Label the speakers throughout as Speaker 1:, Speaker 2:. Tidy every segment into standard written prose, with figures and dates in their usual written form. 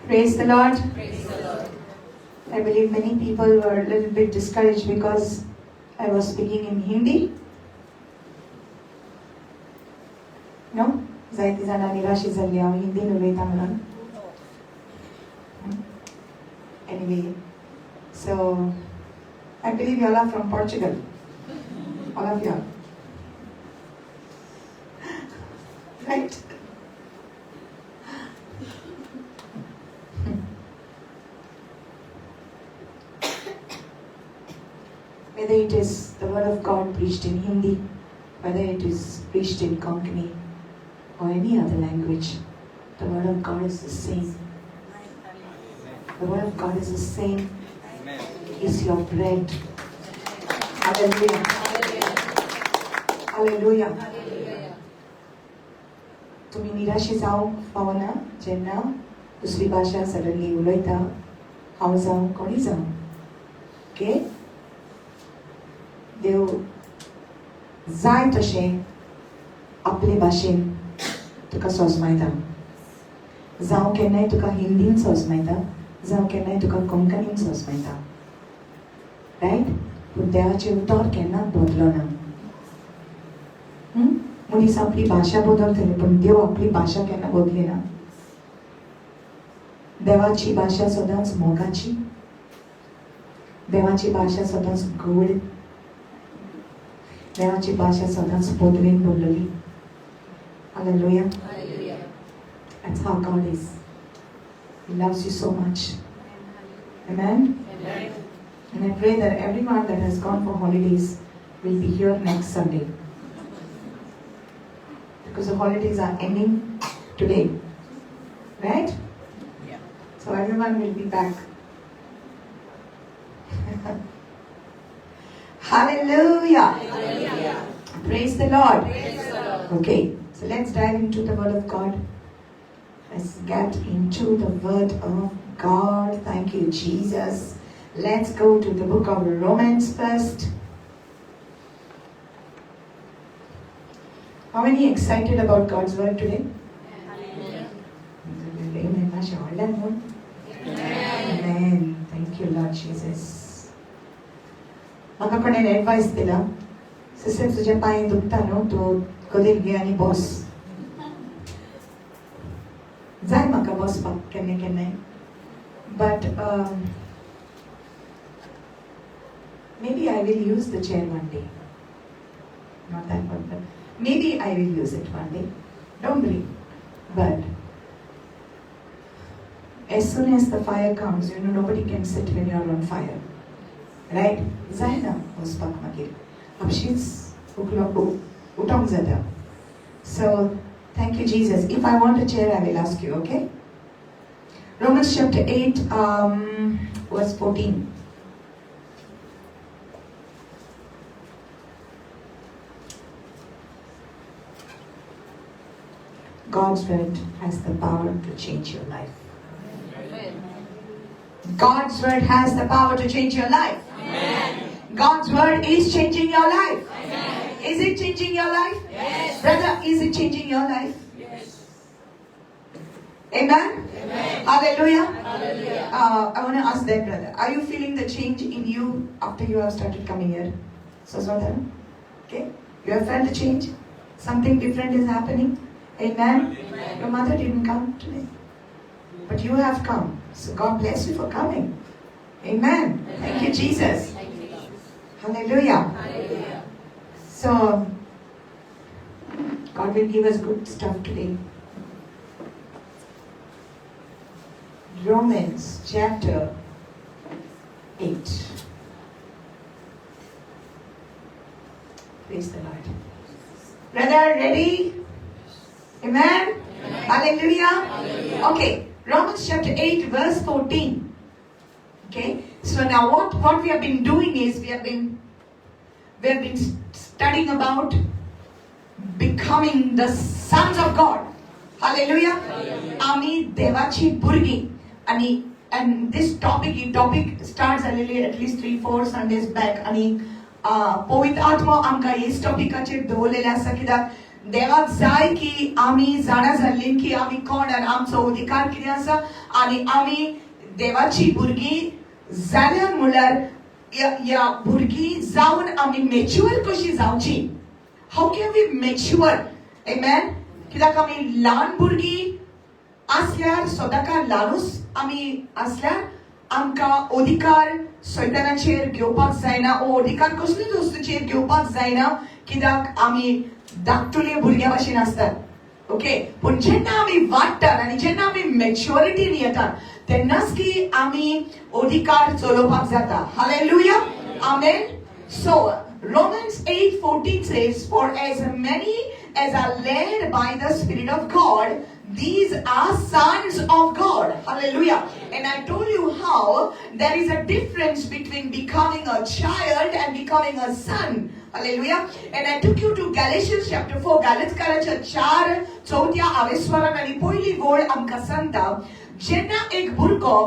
Speaker 1: Praise the Lord.
Speaker 2: Praise the Lord.
Speaker 1: I believe many people were a little bit discouraged because I was speaking in Hindi. No? Zaiti jana nirashi zalli hawe Hindi ulayta म्हणून. Anyway, so I believe you all are from Portugal. All of you. Right? Whether it is the word of God preached in Hindi, whether it is preached in Konkani or any other language, the word of God is the same. The word of God is the same. Is your bread. Hallelujah. Hallelujah. तुम्ही निराशी जाऊ पावना जेन्ना दुसरी भाषा suddenly उलयता हांव जावं कोणी जावं ओके देव जाय तशें आपले भाशेन तुका सोजमायता जावं केन्नाय तुका हिंदीन सोजमायता जावं केन्नाय तुका कोंकणीन सोजमायता रायट पूण देवाचें उतर केन्नाच बदलना मनीस आपली भाषा बदलतले पण देव आपली भाषा केन्ना बदलिना देवाची भाषा सदांच मोगाची देवाची भाषा सदांच गोड देवाची भाषा सदांच बदलेन बोलली Hallelujah.
Speaker 2: Hallelujah.
Speaker 1: That's how God is. He loves you so much. Amen?
Speaker 2: Amen.
Speaker 1: And I pray that everyone that has gone for holidays will be here next Sunday. Because the holidays are ending today. Right?
Speaker 2: Yeah.
Speaker 1: So everyone will be back. Hallelujah.
Speaker 2: Hallelujah.
Speaker 1: Praise the Lord.
Speaker 2: Praise the Lord.
Speaker 1: Okay, so let's dive into the Word of God. Let's get into the Word of God. Thank you, Jesus. Let's go to the book of Romans first. How many excited about God's Word today?
Speaker 2: Hallelujah.
Speaker 1: Amen. Amen. Amen. Thank you, Lord Jesus. म्हाका कोणें advice दिला sister तुजे पांय दुखता न्हू तूं कदेल घे आनी बस जाय म्हाका बसपाक केन्ना केन्नाय but maybe I will use the chair one day. Not that one, but maybe I will use it one day. Don't believe. But as soon as the fire comes, nobody can sit when you're on fire. Right? Zaina bospak magir. Apshis utong zada. So, thank you, Jesus. If I want a chair, I will ask you, okay? Romans chapter 8, verse 14. God's word has the power to change your life.
Speaker 2: Amen.
Speaker 1: God's word has the power to change your life.
Speaker 2: Amen.
Speaker 1: God's word is changing your life.
Speaker 2: Amen.
Speaker 1: Is it changing your life?
Speaker 2: Yes.
Speaker 1: Brother, is it changing your life?
Speaker 2: Yes.
Speaker 1: Amen?
Speaker 2: Amen.
Speaker 1: Hallelujah.
Speaker 2: Hallelujah.
Speaker 1: I want to ask that brother, are you feeling the change in you after you have started coming here? Okay? You have felt the change? Something different is happening? Amen?
Speaker 2: Amen.
Speaker 1: Your mother didn't come today. But you have come. So God bless you for coming. Amen. Thank you, Jesus.
Speaker 2: Thank you, Jesus.
Speaker 1: Hallelujah.
Speaker 2: Hallelujah.
Speaker 1: So, God will give us good stuff today. Romans chapter 8. Praise the Lord. Brother, ready? Amen?
Speaker 2: Amen.
Speaker 1: Hallelujah.
Speaker 2: Hallelujah.
Speaker 1: Okay, Romans chapter 8, verse 14. Okay, so now what we have been doing is we have been studying about becoming the sons of God. Hallelujah. Ami devachi burgi. And this topic starts at least 3-4 Sundays back. And Povit Atma amka is topic ache dolela aसा कित्याक देवाक जाय की आम्ही जाणा जाल्ली की आम्ही कोण आनी आमचो अधिकार कितें आसा आनी आम्ही देवाची भुरगीं जाल्यार म्हणल्यार या भुरगीं जावन आम्ही मॅच्युअर कशी जावची. हाऊ कॅन वी मॅच्युअर आमेन. कित्याक आम्ही ल्हान भुरगीं असल्यार सदांकाळ ल्हानूच आम्ही असल्यार आमकां अधिकार सैतानाचेर घेवपाक जायना ओ अधिकार कसलीच वस्तूचेर घेवपाक जायना कित्याक आम्ही धाकटुले भुरग्या भाशेन असतात. ओके पूण जेन्ना आम्ही वाडटात आनी जेन्ना आम्ही मॅच्युरिटीन येतात तेन्नाच की आम्ही अधिकार चलोवपाक जाता. Hallelujah amen. So Romans 8:14 says, "For as many as are led by the Spirit of God, these are sons of God." Hallelujah. And I told you how there is a difference between becoming a child and becoming a son. Hallelujah. And I took you to Galatians chapter 4. Galatians 4:4 आवेस्वरान आणि पहिली गोळ आमकां सांगता जेन्ना एक भुरगो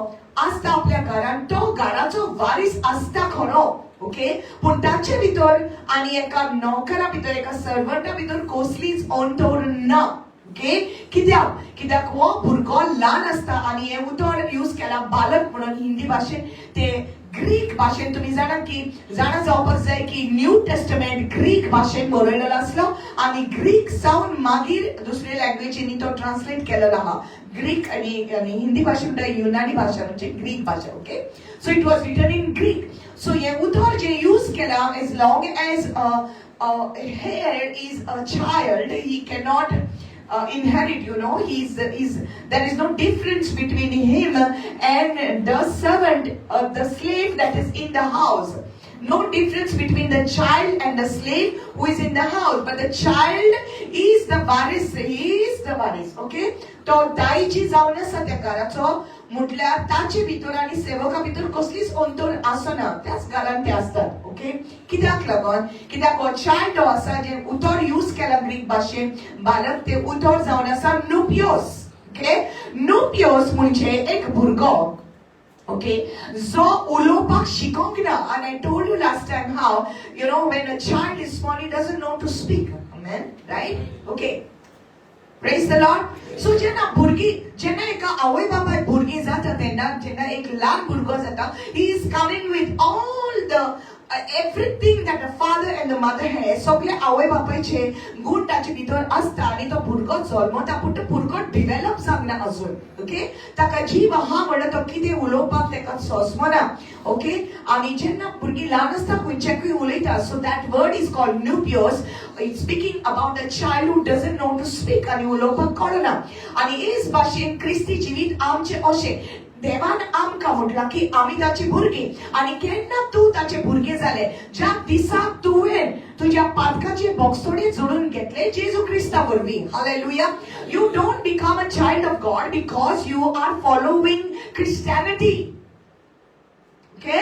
Speaker 1: आसता आपल्या घरान तो घराचो वारीस आसता खरो. ओके पूण ताचे भितर आनी एका नोकरा भितर एका सर्वंटा भितर कसलीच अंतर ना. ओके कित्याक हो भुरगो ल्हान आसता आनी हे उतर यूज केला बालक म्हणून हिंदी भाशेन ते ग्रीक भाशेन तुम्ही जाणा जावपाक जाय की न्यू टेस्टमेंट ग्रीक भाशेन बरयलेलो आसलो आनी ग्रीक जावन मागीर दुसरे लँग्वेजींनी तो ट्रान्सलेट केलेलो आहा. ग्रीक आणि हिंदी भाशेन युनानी भाशा म्हणजे ग्रीक भाषा. Okay so it was written in Greek. So हे उतर जे यूज केला as long as heir is a child he cannot inherit, there is no difference between him and the servant, the slave that is in the house. No difference between the child and the slave who is in the house, but the child is the varis. He is the varis. Okay, तो दाईची जावन आसा त्या घराचो म्हटल्यार ताचे भितर आनी सेवका भितर कसलीच अंतर आसना. त्याच घरान ते आसतात. ओके कित्याक लागोन कित्याक हो चाइल्ड जो आसा जे उतर यूज केला ग्रीक भाशेन बालक ते उतर जावन आसा नुपियोस. ओके नुपियोस म्हणजे एक भुरगो ओके जो उलोवपाक शिकोंक ना. And I told you last time how when a child is small he doesn't know to speak. Amen, right? Okay, praise the Lord. So जेन्ना एका आवय बापाय भुरगीं जाता तेन्ना जेन्ना एक ल्हान भुरगो जाता he is coming with all the everything that the father and the mother has. सगळे आवय बापायचे गुण ताचे भितर आसता आनी तो भुरगो जल्मता पूण तो भुरगो डेव्हलप जावना अजून. ओके ताका जीव आहा म्हणल्यार तो कितें उलोवपाक ताका सोंसमना. ओके आनी जेन्ना भुरगीं ल्हान आसता खंयच्याकूय उलयता so that word is called न्यूपियोस. It's speaking about the child who doesn't know to speak आनी उलोवपाक कळना. आनी हेच भाशेन क्रिस्ती जिवीत आमचें अशें देवान आमकां म्हटलां की आमी ताची भुरगीं आनी केन्ना तूं ताचें भुरगें जालें ज्या दिसाक तुवें तुज्या पातकाचे बोक्सोडे जोडून घेतले जेजू क्रिस्ता वरवीं. Hallelujah. You don't become a child of God because you are following Christianity. Okay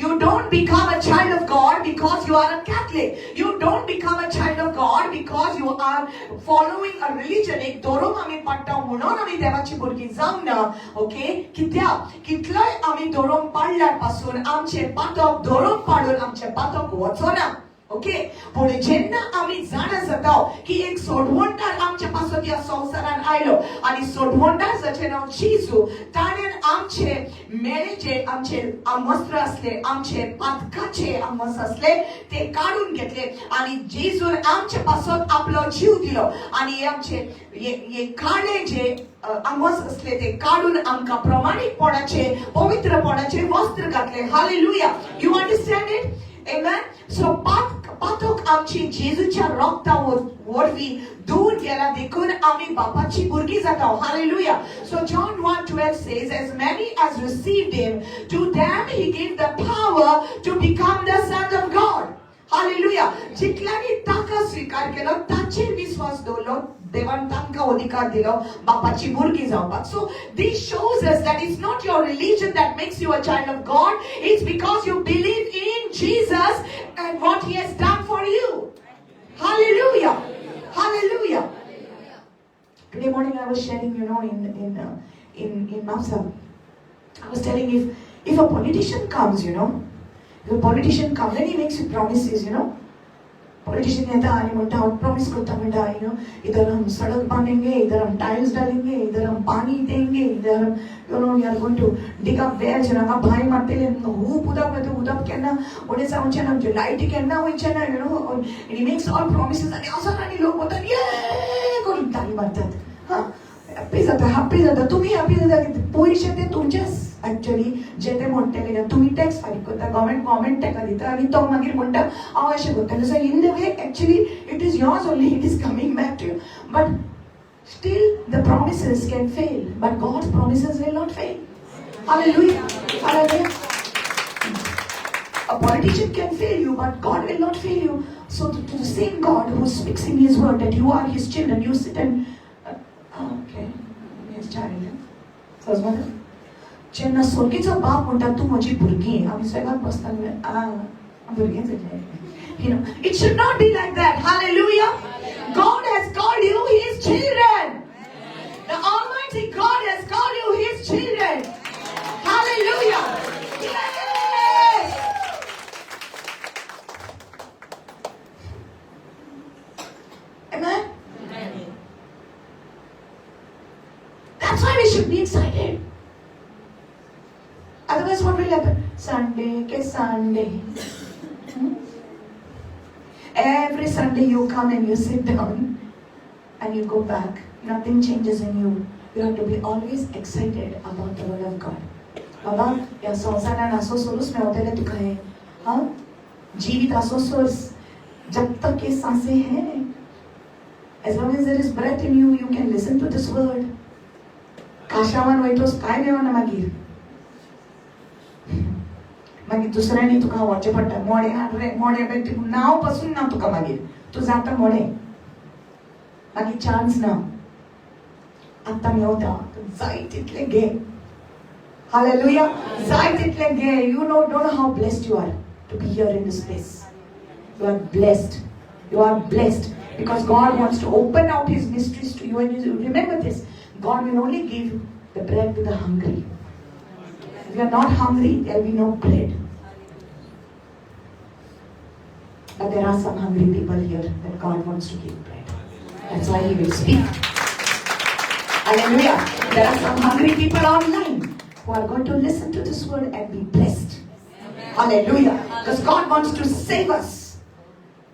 Speaker 1: you don't become a child of God because you are a Catholic. You don't become a child of God because you are following a religion. एक धोरोम आमी पाडटा म्हणून आमी देवाची भुरगीं जावना. Okay कित्याक कितलोय आमी धोरोम पाडल्यार पासून आमचे पातक धोरोम पाडून आमचे पातक वचना. ओके पूण जेन्ना आमी जाणा जाता की एक सोडवणदार आमच्या पासत ह्या संवसारान आयलो आनी सोडवणदार जाचें नांव जेजू ताणें आमचे मेळेचे आमचे आमस्त्र आसले आमचे पातकाचे आमस आसले ते काडून घेतले आनी जेजून आमच्या पासत आपलो जीव दिलो आनी हे आमचे हे काळे जे आमस असले ते काडून आमकां प्रमाणीकपणाचे पवित्रपणाचे वस्त्र घातले. Hallelujah. You understand it? Amen. So पातक आमची जेजूच्या रक्ता वरवीं दूर गेला देखून आमी बापाची भुरगीं जाता. Hallelujah. So John 1:12 says, as many as received him, to them he gave the power to become the sons of God. Hallelujah. जितल्यांनी ताका स्वीकार केलो ताचेर विश्वास दवरलो देवान तांकां अधिकार दिलो बापाची भुरगीं जावपाक. So this shows us that it's not your religion that makes you a child of God. It's because you believe in Jesus and what he has done for you. Hallelujah. Hallelujah. Today morning I was sharing, in Mapsa. I was telling if a politician comes, if a politician comes and he makes you promises, politician येता आणि म्हणटा हांव promise करता म्हणटा इधर हम सड़क बांधेंगे, इधर हम टाइल्स डालेंगे, इधर हम पानी देंगे, इधर हम we are going to dig up wells हांगा भांय मारतले खूब उदक येता उदक केन्ना उणें जावचें ना लायटी केन्ना वयचे ना and he makes all promises आनी असो आनी लोक वतात ये करून ताली मारतात हा हॅप्पी जाता तुम्ही हॅप्पी जाता पयशे ते तुमचेच एक्चुअली जे ते म्हणटले तुम्ही टॅक्स फारीक करता गव्हर्मेंट ताका दिता आनी तो मागीर म्हणटा हांव अशें करतलें so in the way actually it is yours only it is coming back to you but still the promises can fail but God's promises will not fail. Hallelujah. Hallelujah. A politician can fail you but God will not fail you. So to the same God who speaks in his word that you are his children, you sit and okay yes child so mother जेन्ना सोर्गीचो बाप म्हणटा तूं म्हजी भुरगीं आमी सगळ्याक बसता भुरगींच you know it should not be like that. Hallelujah. God has called you his children. The Almighty God has called you his children. Hallelujah. Yes. Amen. That's why we should be excited. Otherwise, what will happen? Sunday. Every Sunday you come and you sit down and you go back. Nothing changes in you. You have to be always excited about the word of God. Baba, ya संसारान असो सोरूस मेवतले तुका हे हाँ जीवित असो source जब तक ये सांसें हैं as long as there is breath in you, you can listen to this word. काशावान वयतोस काय मेवना मागीर मागीर दुसऱ्यांनी तुका हावचे पडटा मोडे हाड रे मोडे बेटी नांव पासून ना तुका मागीर तूं जाता मोडे मागीर चान्स ना आतां मेवता जाय तितले घे हालेलुया जाय तितले घे you don't know how blessed you are to be here in this place you are blessed because God wants to open out his mysteries to you and you remember this God will only give the bread to the hungry. If you are not hungry, there will be no bread. But there are some hungry people here that God wants to give bread. That's why he will speak. Hallelujah. There are some hungry people online who are going to listen to this word and be blessed. Hallelujah. Because God wants to save us.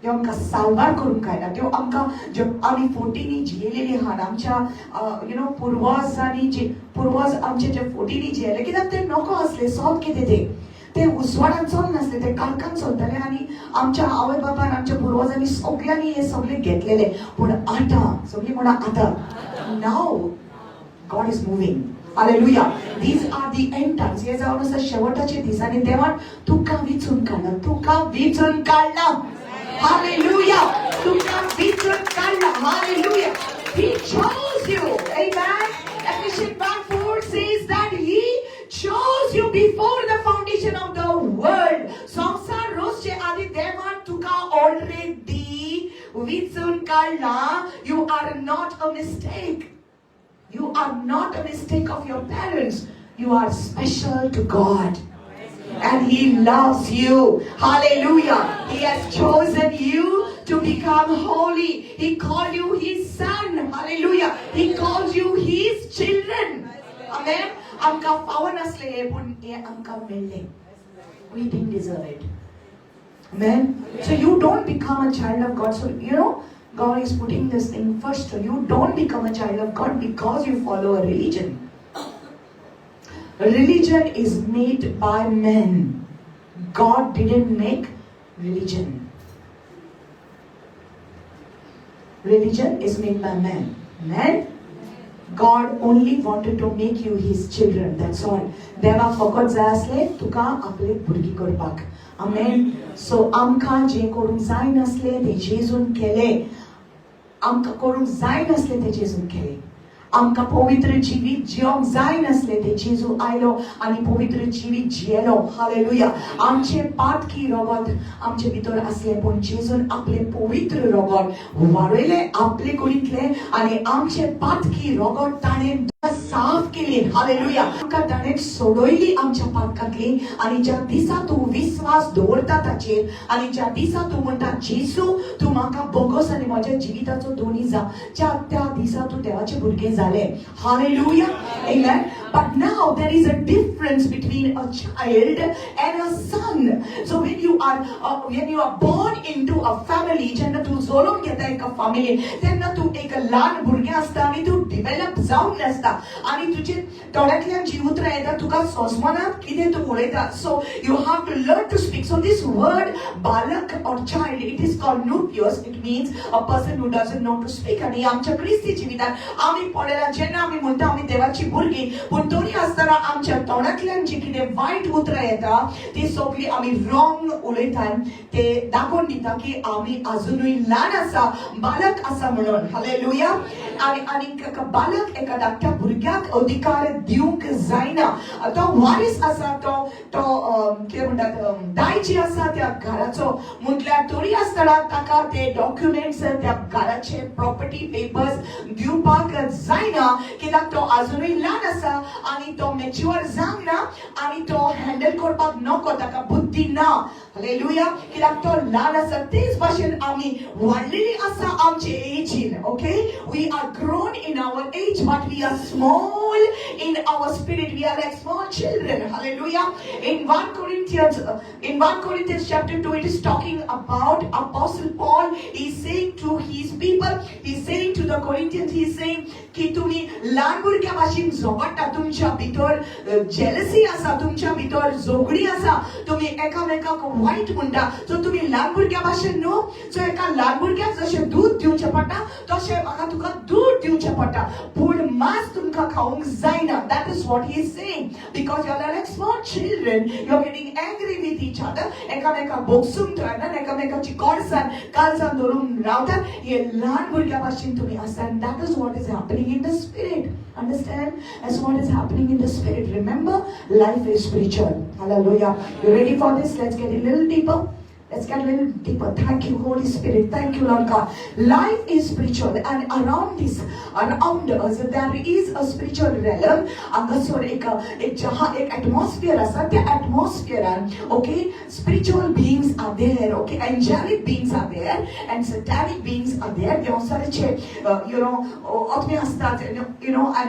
Speaker 1: त्यो आमकां साल्वार करून काडला त्यो आमकां ज्यो आमी फोटींनी जियेलेली आहात आमच्या पुर्वजांनी जे पुर्वज आमचे जे फोटींनी जियेले कित्याक ते नको आसले सोब कितें ते उजवाडान चोल नासले ते काळखान चलताले आनी आमच्या आवय बापान आमच्या पुर्वजांनी सगळ्यांनी हे सगळे घेतलेले पूण आतां सगळीं म्हणा आतां now God is moving Hallelujah. These are the end times. हे जावन आसा शेवटाचे दीस आनी देवान तुका विचून काडला Hallelujah. तुका विचून काडला Hallelujah. He chose you. Amen. Ephesians 1:4 says that he chose you before the foundation of the world. संसार रोजचे आधी देवान तुका already विचून काडला. You are not a mistake. You are not a mistake of your parents. You are special to God. And he loves you. Hallelujah. He has chosen you to become holy. He called you his son. Hallelujah. He calls you his children. Amen. Amka pawan asle pun ye amka melde. We didn't deserve it. Amen. So you don't become a child of God. So God is putting this thing first. So you don't become a child of God because you follow a religion. Religion is made by men. God didn't make religion. Religion is made by men. Amen? God only wanted to make you his children. That's all. Deva fokot जाय असले तुका आपले भुरगी करपाक. Amen. So आमका जे करूंक जाय नसले ते जेजून केले. आमका करूंक जाय नसले ते जेजून केले. आमकां पवित्र जिवीत जियोंक जाय नासलें ते जेजू आयलो आनी पवित्र जिवीत जियेलो हालेलुया आमचे पातकी रगत आमचे भितर आसलें पूण जेजून आपलें पवित्र रगत वाडयलें आपले कुडींतलें आनी आमचे पातकी रगत ताणें साफ केली हालेलुया आमकां ताणें सोडयली आमच्या पातकांतली आनी ज्या दिसा तूं विश्वास दवरता ताचेर आनी ज्या दिसा तूं म्हणटा जेजू तूं म्हाका बोगोस आनी म्हज्या जिविताचो दोनी जा त्या दिसा तूं देवाचें भुरगें जालें hallelujah amen but now there is a difference between a child and a son so when you are born into a family जेन्ना तूं जोडून घेता एका फॅमिलीन तेन्ना तूं एक ल्हान भुरगें आसता आनी तूं डेव्हलप जावन आसता आनी तुजे तोंडांतल्यान जी उतरां येता तुका सोजमनात कितें तूं उलयता so you have to learn to speak so this word balak or child it is called nupios it means a person who doesn't know to speak आनी आमच्या क्रिस्ती जिवितांत आमी पळयलां जेन्ना आमी म्हणटा आमी देवाची भुरगीं पूण तरी आसतना आमच्या तोंडांतल्यान जी कितें वायट उतरां येता ती सगळी आमी रॉंग उलयतात ते दाखोवन दिता की आमी अजुनूय ल्हान आसा बालक आसा म्हणून हालेलुया आनी बालक एका धाकट्या भुरग्याक अधिकार दिवंक जायना तो वारीस आसा तो कितें म्हणटात दायजी आसा त्या घराचो म्हटल्यार तरी आसतना ताका ते डॉक्युमेंट्स त्या घराचे प्रॉपर्टी पेपर्स दिवपाक जायना कित्याक तो अजुनूय ल्हान आसा आनी तो मॅच्युअर जावंक ना आनी तो हँडल करपाक नको ताका बुद्धी ना हालेलुया कित्याक तो ल्हान आसा तेच भाशेन आमी वाडलेली आसा आमचे एजीन okay we are grown in our age but we are small in our spirit we are like small children hallelujah in 1 Corinthians chapter 2 it is talking about apostle Paul he is saying to his people he is saying to the Corinthians he is saying की तुम्ही ल्हान भुरग्या भाशेन झगडटा तुमच्या भितर jealousy आसा तुमच्या भितर झगडी आसा तुम्ही एकामेकाक वायट म्हणटा सो तुम्ही ल्हान भुरग्या भाशेन न्हू सो एका ल्हान भुरग्याक जशें दूध दिवचें पडटा तशें म्हाका तुका दूध दिवचें पडटा पूण मांस तुमकां खावंक जायना that is what he is saying because you are like small children you are getting angry with each other एकामेकाक बोगसूंक रावतात एकामेकाची कोडसान काळजान धरून रावतात हे ल्हान भुरग्या भाशेन तुम्ही आसा and that is what is happening in the spirit understand that's what is happening in the spirit remember life is spiritual hallelujah you ready for this let's get a little deeper let's get a little deeper thank you Holy Spirit thank you Lord God life is spiritual and around us there is a spiritual realm angasor ek atmosphere asa the atmosphere okay spiritual beings are there okay angelic beings are there and satanic beings are there they also atme astat and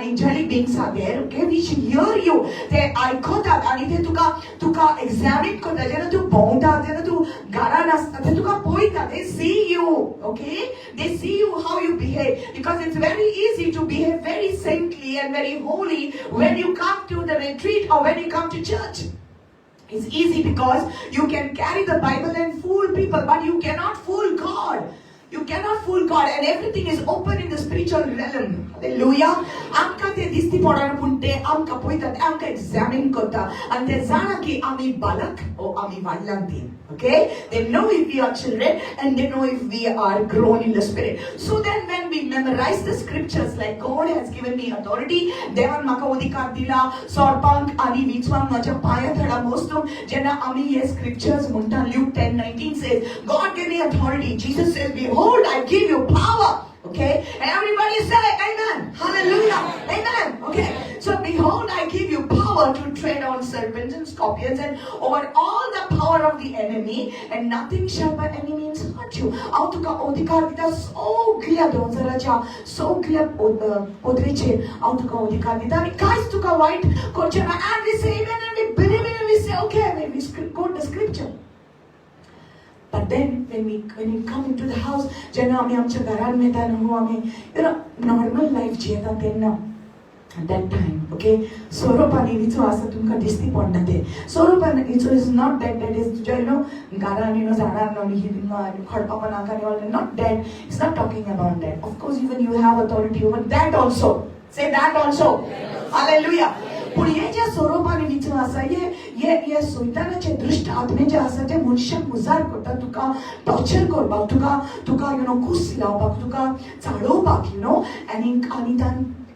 Speaker 1: angelic beings are there okay which hear you they aikotat ani te tuka examine kota jena tu bauta jena tu garan astat te tuka poita they see you okay they see you how you behave because it's very easy to behave very saintly and very holy when you come to the retreat or when you come to church it's easy because you can carry the Bible and fool people but you cannot fool God you cannot fool God and everything is open in the spiritual realm hallelujah amka te disti podana punte amka poita amka examine kota and they jana ki ami balak or ami vadlanti okay they know if we are children and they know if we are grown in the spirit so then when we memorize the scriptures like God has given me authority devan maka adhikar dila sorpank ani vichwang majha paya thada mostum jena ami ye scriptures munta Luke 10:19 says God gave me authority Jesus says behold I give you power okay and everybody say amen hallelujah amen okay so behold I give you power to tread on serpents and scorpions and over all the power of the enemy and nothing shall by any means hurt you autuka odikar dita soglia donzaracha soglia podreche autuka odikar dita and guys tuka white kochana and we say amen and we believe it and we say okay when we quote the scripture but then when we come into the house jenna ami amcha garan metan hu ami normal life jiyata tenna at that time okay soropani vichu asa tumka disti ponna te soropani vichu is not that is garan zanar no hidinga khadpa banaka all not that it's not talking about that of course even you have authority over that also say that also hallelujah पण हे जे स्वरूपाने विचार आसा हे सैतानाचे दृष्ट आत्मे जे आसा ते मनशाक उजार करता तुका टॉर्चर करपाक तुका कुस लावपाक तुका चाळोवपाक आनी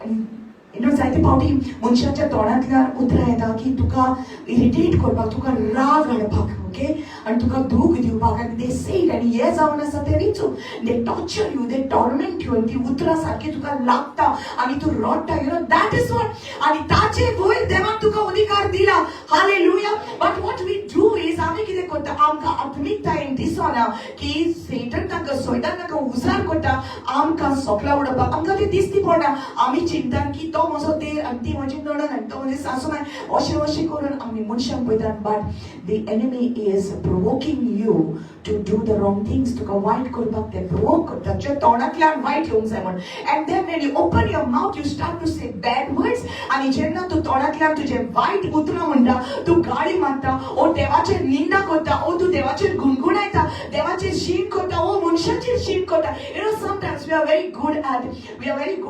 Speaker 1: जायते फावटी मनशाच्या तोंडांतल्यान उतरां येता की तुका इरिटेट करपाक, तुका राग हाडपाक, ओके, आनी तुका दूख दिवपाक, आनी दे से इट, आनी हे जावन आसा ते रिचू, they torture you, they torment you, आनी ती उतरां सारकी तुका लागता आनी तूं रडटा, you know, that is what, आनी ताचे वयर देवान तुका अधिकार दिला, hallelujah. But what we do is आमी कितें करता, आमकां आत्मीकतायेन दिसना की सैतान ताका उजार करता आमकां सोकला उडोवपाक, आमकां तें दिसती पडना, आमी चिंतात की तो म्हजो देर आनी ती म्हजी नणन आनी तो म्हजी सासूमाय, अशें करून आमी मनशांक पळयतात. But the enemy is provoking you to do the wrong things, तुका वायट करपाक ते प्रोवोक करता, तुज्या तोंडांतल्यान वायट येवंक जाय म्हण. And then when you open your mouth you start to say bad words, आनी जेन्ना तूं तोंडांतल्यान तुजे वायट उतरां म्हणटा, तूं गाळी मारता, ओ देवाचेर निंदा करता, ओ तूं देवाचेर गुणगुणायता, देवाचेर शीण करता, ओ मनशाचेर शीण करता. You know, sometimes we are very good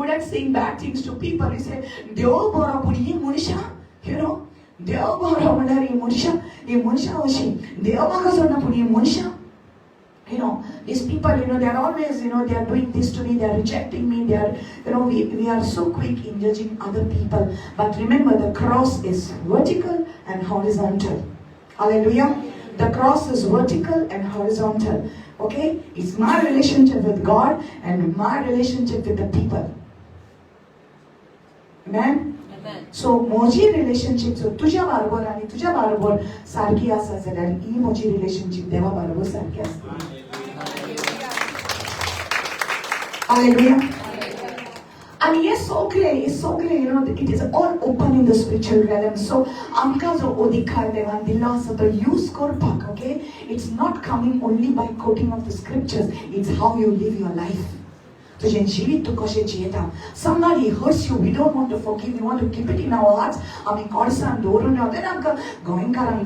Speaker 1: at saying bad things to people. We say, देव बरो पूण ही मनशा, you know, देव बरो म्हणल्यार ही मनशा अशी, देव म्हाका सोडना पूण ही मनशा. You know, these people, you know, they are always, you know, they are doing this to me, they are rejecting me, they are, you know, we are so quick in judging other people. But remember, the cross is vertical and horizontal. Hallelujah. The cross is vertical and horizontal. Okay? It's my relationship with God and my relationship with the people. Amen? Amen. So, म्हजी relationship जर तुज्या बरोबर आनी तुज्या बरोबर सारकी आसा जाल्यार ही म्हजी रिलेशनशिप देवा बरोबर सारकी आसता. Hallelujah. And yes, सगळे, you know, it is all open in the spiritual realm. So, आमकां जो अधिकार देवान दिलो आसा तो यूज करपाक, okay? It's not coming only by quoting of the scriptures. It's how you live your life. तुझें जिवीत तूं कशें जियेता. Somebody hurts you, we don't want to forgive, we want to keep it in our hearts. आमी कोडसान दवरून रावता. Then आमकां गोंयकारांक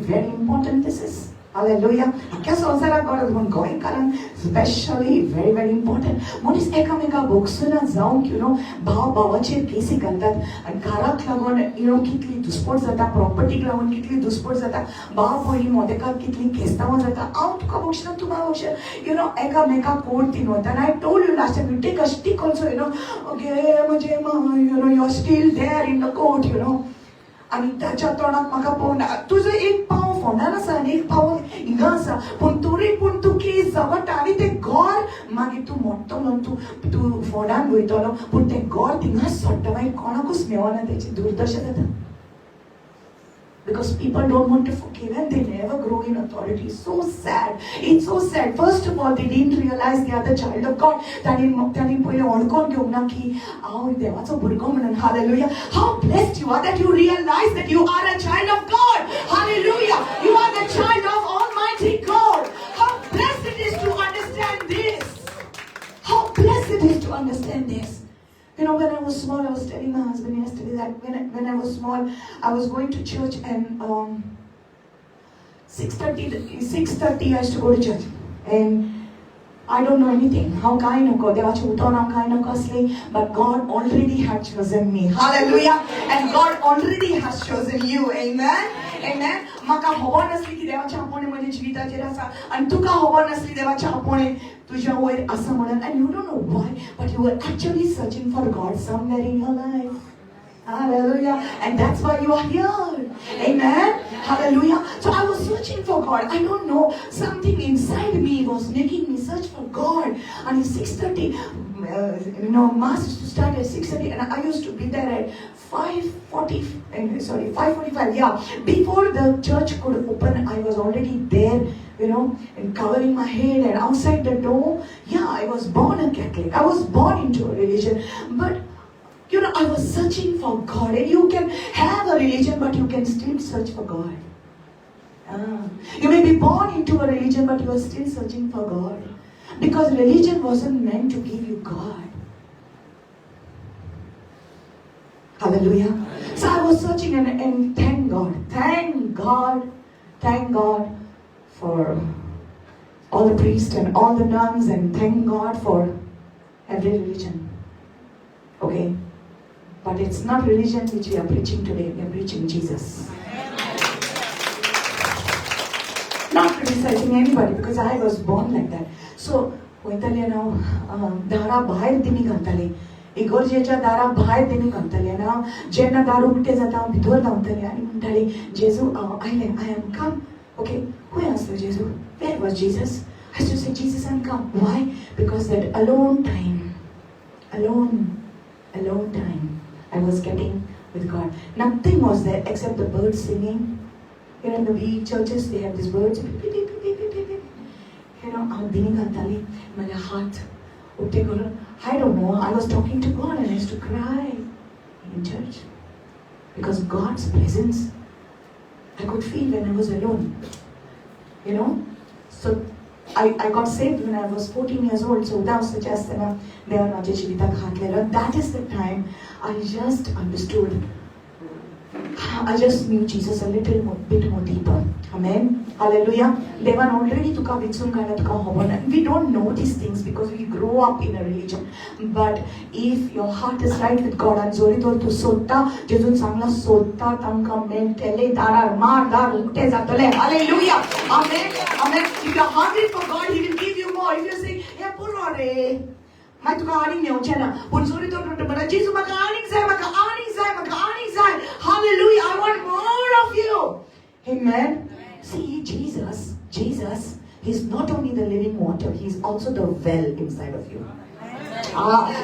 Speaker 1: very important this is. Hallelujah. आख्या संवसाराक गरज म्हण गोंयकारांक स्पेशली very important. मनीस एकामेका बोगसुना जावंक, you know, भाव भावाचेर केसी घालतात आनी घराक लागून, you know, कितली दुस्पट जाता, प्रॉपर्टीक लागून कितली दुस्पट जाता, भाव भयणी मोदेकाक कितली केस्तांवां जाता. हांव तुका बघशना, तूं म्हाका बघशना, you know, एकामेका कोर्ट तीन वता. And I told you last time, you take a stick also, you know, okay, म्हणजे, you know, you're still there in the court, you know. आणि त्याच्या तोंडाक म्हाका पळोवना, तुजो एक पाव फोंडान आसा आनी एक पाव हिंगा आसा, पूण तूं केस झगडटा आनी तें घर मागीर तूं मोडटलो, तूं फोंडान वयतलो, पूण तें घर थिंगाच सोडटा, मागीर कोणाकूच मेवना, तेची दुर्दशा जाता. Because people don't want to forgive and they never grow in authority. So sad. It's so sad. First of all, they didn't realize they are the child of God. त्यांनी पहिले ओळखून घेवंक ना की हांव देवाचो भुरगो म्हणून. Hallelujah. How blessed you are that you realize that you are a child of God. Hallelujah. You are the child of Almighty God. How blessed it is to understand this. How blessed it is to understand this. You know, when I was small, I was telling my husband yesterday that when I was small, I was going to church and 6:30 I used to go to church. And I don't know anything. How काय नको, देवाचे उतोन हांव काय नको असले, but God already had chosen me. Hallelujah. And God already has chosen you. Amen. Amen. म्हाका खबर नासली की देवाचे आपोणे म्हज्या जिविताचेर आसा आनी तुका खबर नासली देवाचे आपोणे तुज्या वयर आसा म्हणून. And you don't know why, but you were actually searching for God somewhere in your life. Hallelujah. And that's why you are here. Amen. Hallelujah. So I was searching for God. I don't know, something inside me was making me search for God. And it's 6:30, you know, mass used to start at 6:30 and I used to be there at 5:45. Yeah. Before the church could open, I was already there, you know, and covering my head, and outside the door, yeah, I was born a Catholic. I was born into a religion. But you know, I was searching for God. And you can have a religion, but you can still search for God. You may be born into a religion, but you are still searching for God. Because religion wasn't meant to give you God. Hallelujah. So I was searching and thank God for all the priests and all the nuns, and thank God for every religion. Okay? But it's not religion which we are preaching today. We are preaching Jesus. Not criticizing anybody, because I was born like that. So, वयताले हांव दारा भायर तिमी घालताले, इगोर्जेच्या दारा भायर तेमी घालतले ना जेन्ना दार उक्ते जाता हांव भितर धांवतलें आनी म्हणटाली जेजू आयलें आय एम कम ओके खंय आसलो जेजू where was Jesus I used to say Jesus I'm come why because that alone time I was getting with God nothing was there except the birds singing you know in the big churches they have these birds you know I'm being घालताली माझ्या हात उक्ते करून I don't know I was talking to God and I used to cry in church because God's presence I could feel when I was alone you know so I got saved when I was 14 years old so that was suggested देवान माझ्या जिविताक हात लायलो that is the time I just understood I just knew Jesus a bit more deeper amen hallelujah devan already tuka vitsun kana tuka hobona we don't know these things because we grow up in a religion but if your heart is right with God and zoritor tu sotta jejun sangla sotta tanka mentele darar mar dar ukte zatole hallelujah amen if you are hungry for God he will give you more if you say hey pulore mai tuka ani neuchena pun zoritor tu bana Jesus maka ani zai hallelujah I want more of you amen see Jesus he's not only the living water he's also the well inside of you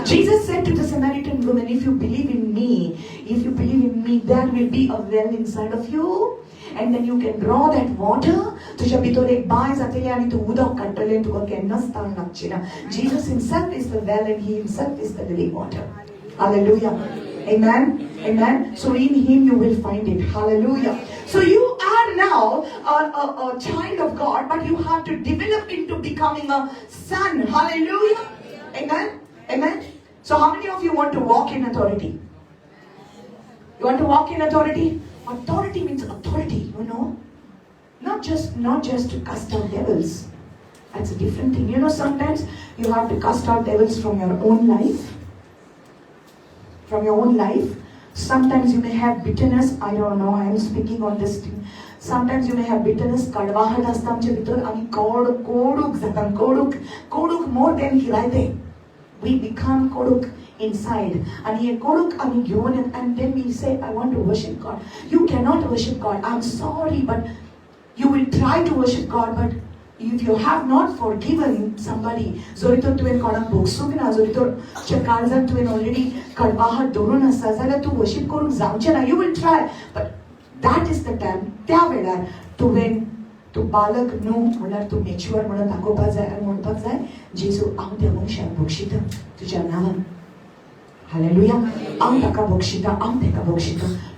Speaker 1: Jesus said to the Samaritan woman if you believe in me there will be a well inside of you and then you can draw that water तुझ्या भितर एक bye जातली आणि तू उदक काडटलें तुका केन्नाच ताण लागची ना Jesus himself is the well and he himself is the living water hallelujah amen so in him you will find it hallelujah so you are now a child of God but you have to develop into becoming a son hallelujah amen so how many of you want to walk in authority you want to walk in authority means authority you know not just to cast out devils that's a different thing you know sometimes you have to cast out devils from your own life sometimes you may have bitterness I don't know I am speaking on this thing sometimes you may have bitterness कडवाहट असता आमच्या भितर आमी कोडूक जाता कोडूक more than किरायते we become koduk inside and ye koduk ami घेवन and then we say I want to worship God you cannot worship God I'm sorry but you will try to worship God but if you have not forgiven somebody zoritor तुवें कोणाक भोगसूंक ना zoritor च्या काळजांत तुवें already कडवाहट दवरून आसा जाल्यार तूं worship करूंक जावचें ना you will try but that is the time त्या वेळार तुवें तू बालक न्हू म्हणल्यार तू मॅच्युअर म्हणून दाखोवपाक जाय आनी म्हणपाक जाय जेजू हांव त्या मनशाक बक्षिता तुज्या नांवान हालेलुया हांव ताका बक्षिता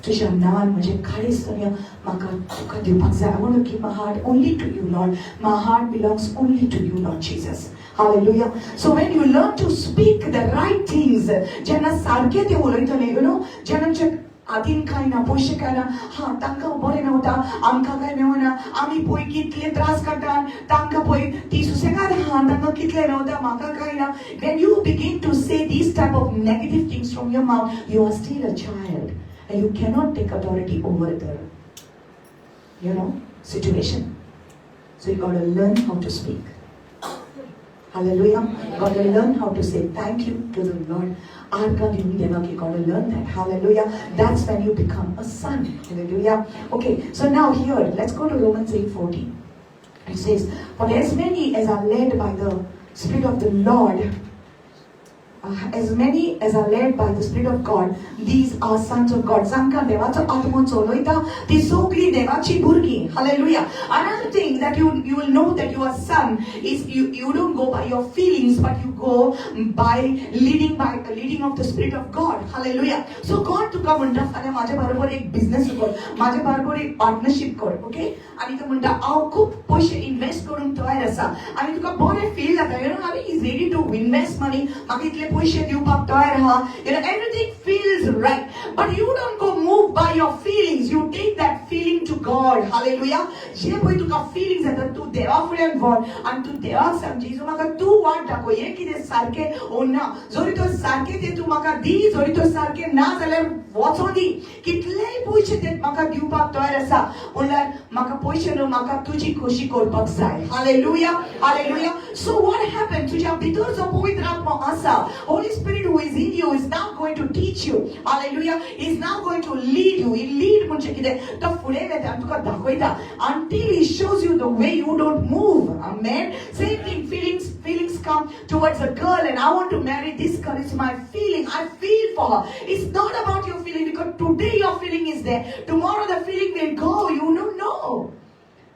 Speaker 1: तुज्या नांवान म्हजें काळीज म्हाका तुका दिवपाक जाय I want to keep my heart only to you Lord my heart belongs only to you Lord Jesus hallelujah so when you learn to speak the right things जेन्ना सारके ते उलयतले you know जेन्ना आदीन काय ना पयशे काय ना तांकां बरें नव्हता आमकां काय मेवना आमी पळय कितले त्रास काडटा तांकां पळय ती सुसेगाद तांकां कितले नव्हता म्हाका काय ना when you begin to say these type of negative things from your mouth you are still a child and you cannot take authority over the situation so you got to learn how to speak hallelujah got to learn how to say thank you to the Lord you got to learn that hallelujah that's when you become a son hallelujah okay so now here let's go to Romans 8:40 it says for as many as are led by the Spirit of the Lord as many as are led by the Spirit of God these are sons of God जांकां देवाचो आत्मो चलयता ती सगळी देवाची भुरगीं hallelujah another thing that you will know that you are son is you don't go by your feelings but you go by the leading of the Spirit of God hallelujah so God तुका म्हणटा फाल्यां माझ्या बरोबर एक business कर माझ्या बरोबर एक पार्टनरशिप कर ओके आणि तो म्हणटा हांव खूब पयशे इन्वेस्ट करूंक तयार आसा आणि तुका बरें फील जाता हांव is ready to invest money म्हाका इतले पयशे दिवपाक तयार आहा everything feels right but you don't go move by your feelings you take that feeling to God hallelujah जे पळय तुका फिलिंग्स येता तूं देवा फुड्यान व्हर आनी तूं देवाक सांग जेजू म्हाका तूं वाट दाखय हें कितें सारकें ओ ना जोरी तर सारकें तें तूं म्हाका दी जोरी तर सारकें ना जाल्यार वचों दी कितलेय पयशे ते म्हाका दिवपाक तयार आसा म्हणल्यार म्हाका पयशे न्हू म्हाका तुजी खोशी करपाक जाय hallelujah hallelujah so what happen तुज्या भितर जो पवित्र आत्मा आसा Holy Spirit who is in you is now going to teach you hallelujah is now going to lead you he lead म्हणजे कितें तो फुडें वेता तुका दाखयता until he shows you the way you don't move. Amen. Same thing, feelings come towards a girl and I want to marry this girl. It's my feeling. I feel for her. It's not about your feeling because today your feeling is there. Tomorrow the feeling will go. You don't know.